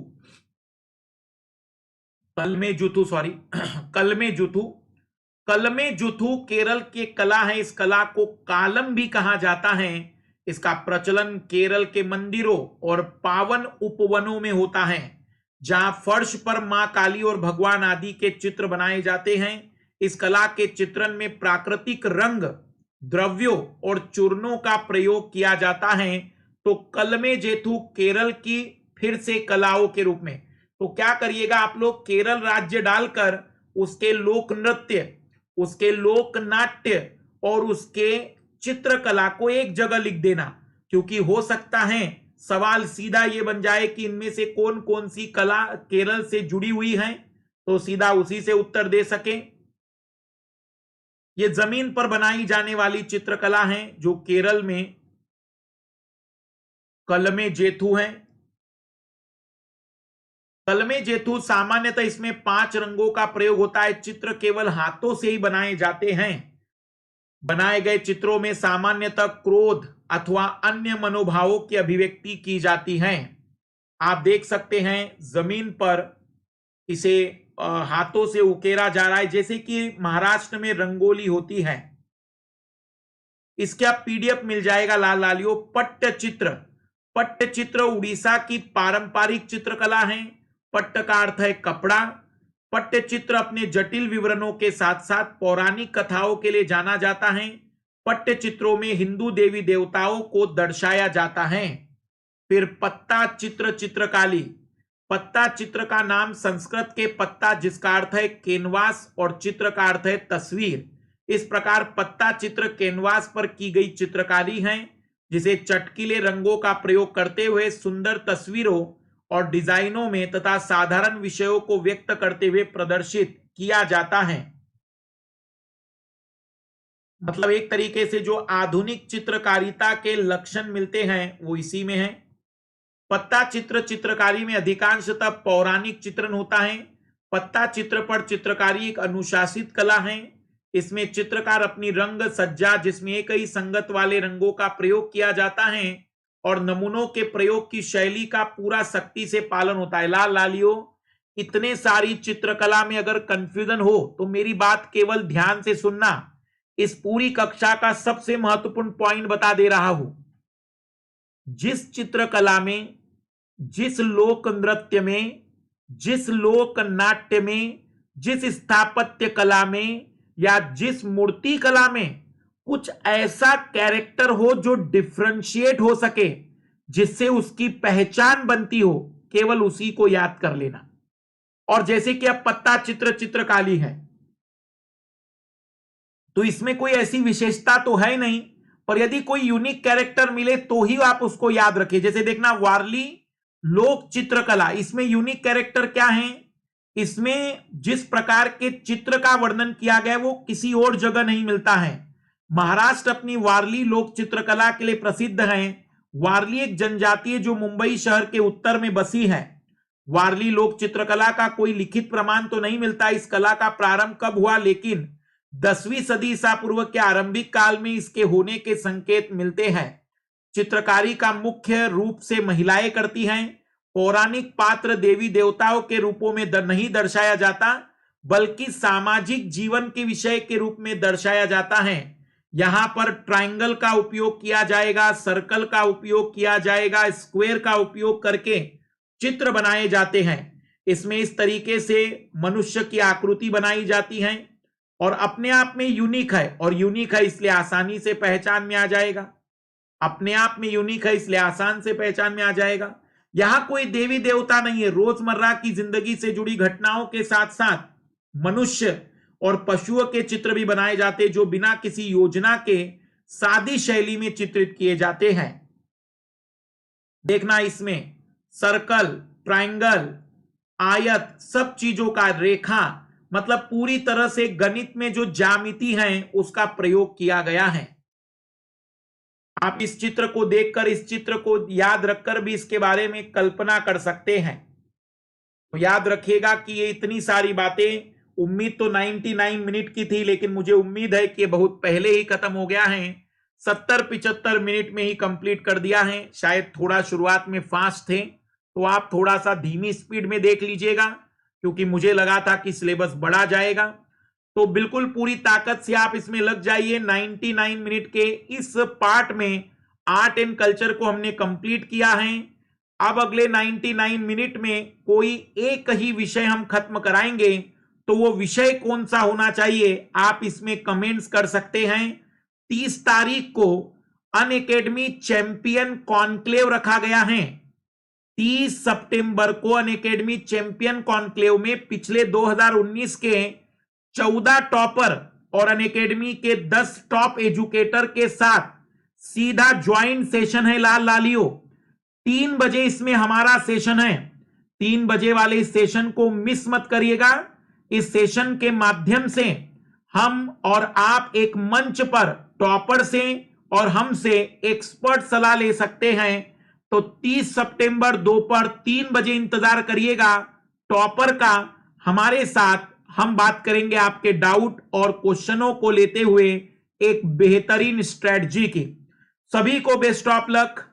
[SPEAKER 1] कलमेजुथु केरल की कला है। इस कला को कालम भी कहा जाता है। इसका प्रचलन केरल के मंदिरों और पावन उपवनों में होता है, जहां फर्श पर मां काली और भगवान आदि के चित्र बनाए जाते हैं। इस कला के चित्रण में प्राकृतिक रंग, द्रव्यों और चूर्णों का प्रयोग किया जाता है। तो कलमेजेथु केरल की फिर से कलाओं के रूप में, तो क्या करिएगा आप लोग, केरल राज्य डालकर उसके लोक नृत्य, उसके लोक नाट्य और उसके चित्रकला को एक जगह लिख देना, क्योंकि हो सकता है सवाल सीधा ये बन जाए कि इनमें से कौन कौन सी कला केरल से जुड़ी हुई है, तो सीधा उसी से उत्तर दे सके। ये जमीन पर बनाई जाने वाली चित्रकला है जो केरल में कलमेजेथु है। कलमे जेथु सामान्यतः इसमें 5 रंगों का प्रयोग होता है। चित्र केवल हाथों से ही बनाए जाते हैं। बनाए गए चित्रों में सामान्यतः क्रोध अथवा अन्य मनोभावों की अभिव्यक्ति की जाती है। आप देख सकते हैं जमीन पर इसे हाथों से उकेरा जा रहा है, जैसे कि महाराष्ट्र में रंगोली होती है। इसका पीडीएफ मिल जाएगा लाल लालियो। पट्टचित्र, पट्टचित्र उड़ीसा की पारंपरिक चित्रकला है। पट्ट का अर्थ है कपड़ा। पट्टचित्र अपने जटिल विवरणों के साथ साथ पौराणिक कथाओं के लिए जाना जाता है। पट्टचित्रों में हिंदू देवी देवताओं को दर्शाया जाता है। फिर पत्ता चित्र, चित्रकाली। पत्ता चित्र का नाम संस्कृत के पत्ता जिसका अर्थ है कैनवास और चित्र का अर्थ है तस्वीर। इस प्रकार पत्ता चित्र कैनवास पर की गई चित्रकारी है, जिसे चटकीले रंगों का प्रयोग करते हुए सुंदर तस्वीरों और डिजाइनों में तथा साधारण विषयों को व्यक्त करते हुए प्रदर्शित किया जाता है। मतलब एक तरीके से जो आधुनिक चित्रकारिता के लक्षण मिलते हैं वो इसी में है। पत्ता चित्र चित्रकारी में अधिकांशतः पौराणिक चित्रण होता है। पत्ता चित्र पर चित्रकारी एक अनुशासित कला है। इसमें चित्रकार अपनी रंग सज्जा, जिसमें एक ही संगत वाले रंगों का प्रयोग किया जाता है, और नमूनों के प्रयोग की शैली का पूरा सख्ती से पालन होता है। लाल लालियो, इतने सारी चित्रकला में अगर कंफ्यूजन हो तो मेरी बात केवल ध्यान से सुनना। इस पूरी कक्षा का सबसे महत्वपूर्ण पॉइंट बता दे रहा हूं। जिस चित्रकला में, जिस लोक नृत्य में, जिस लोक नाट्य में, जिस स्थापत्य कला में या जिस मूर्ति कला में कुछ ऐसा कैरेक्टर हो जो डिफरेंशिएट हो सके, जिससे उसकी पहचान बनती हो, केवल उसी को याद कर लेना। और जैसे कि अब पत्ता चित्र चित्रकाली है तो इसमें कोई ऐसी विशेषता तो है नहीं, पर यदि कोई यूनिक कैरेक्टर मिले तो ही आप उसको याद रखें। जैसे देखना वारली लोक चित्रकला, इसमें यूनिक कैरेक्टर क्या है? इसमें जिस प्रकार के चित्र का वर्णन किया गया है वो किसी और जगह नहीं मिलता है। महाराष्ट्र अपनी वारली लोक चित्रकला के लिए प्रसिद्ध है। वारली एक जनजाति है जो मुंबई शहर के उत्तर में बसी है। वारली लोक चित्रकला का कोई लिखित प्रमाण तो नहीं मिलता इस कला का प्रारंभ कब हुआ, लेकिन 10वीं सदी ईसा पूर्व के आरंभिक काल में इसके होने के संकेत मिलते हैं। चित्रकारी का मुख्य रूप से महिलाएं करती हैं। पौराणिक पात्र देवी देवताओं के रूपों में नहीं दर्शाया जाता, बल्कि सामाजिक जीवन के विषय के रूप में दर्शाया जाता है। यहां पर ट्रायंगल का उपयोग किया जाएगा, सर्कल का उपयोग किया जाएगा, स्क्वायर का उपयोग करके चित्र बनाए जाते हैं। इसमें इस तरीके से मनुष्य की आकृति बनाई जाती है और अपने आप में यूनिक है, और यूनिक है इसलिए आसानी से पहचान में आ जाएगा। अपने आप में यूनिक है इसलिए आसान से पहचान में आ जाएगा। यहां कोई देवी देवता नहीं है। रोजमर्रा की जिंदगी से जुड़ी घटनाओं के साथ साथ मनुष्य और पशुओं के चित्र भी बनाए जाते जो बिना किसी योजना के सादी शैली में चित्रित किए जाते हैं। देखना इसमें सर्कल, ट्रायंगल, आयत, सब चीजों का, रेखा, मतलब पूरी तरह से गणित में जो ज्यामिति है उसका प्रयोग किया गया है। आप इस चित्र को देखकर, इस चित्र को याद रखकर भी इसके बारे में कल्पना कर सकते हैं। तो याद रखिएगा कि ये इतनी सारी बातें, उम्मीद तो 99 मिनट की थी, लेकिन मुझे उम्मीद है कि ये बहुत पहले ही खत्म हो गया है। 70-75 मिनट में ही कंप्लीट कर दिया है। शायद थोड़ा शुरुआत में फास्ट थे तो आप थोड़ा सा धीमी स्पीड में देख लीजिएगा, क्योंकि मुझे लगा था कि सिलेबस बढ़ा जाएगा। तो बिल्कुल पूरी ताकत से आप इसमें लग जाइए। 99 मिनट के इस पार्ट में आर्ट एंड कल्चर को हमने कंप्लीट किया है। अब अगले 99 मिनट में कोई एक ही विषय हम खत्म कराएंगे, तो वो विषय कौन सा होना चाहिए आप इसमें कमेंट्स कर सकते हैं। 30 तारीख को अनअकैडमी चैंपियन कॉन्क्लेव रखा गया है। 30 सितंबर को अनअकैडमी चैंपियन कॉन्क्लेव में पिछले 2019 के 14 टॉपर और अनअकैडमी के 10 टॉप एजुकेटर के साथ सीधा ज्वाइंट सेशन है। लाल लालियो 3 बजे इसमें हमारा सेशन है। 3 बजे वाले इस सेशन को मिस मत करिएगा। इस सेशन के माध्यम से हम और आप एक मंच पर टॉपर से और हमसे एक्सपर्ट सलाह ले सकते हैं। तो 30 सितंबर दोपहर 3 बजे इंतजार करिएगा। टॉपर का हमारे साथ हम बात करेंगे आपके डाउट और क्वेश्चनों को लेते हुए एक बेहतरीन स्ट्रेटजी की। सभी को बेस्ट ऑफ लक।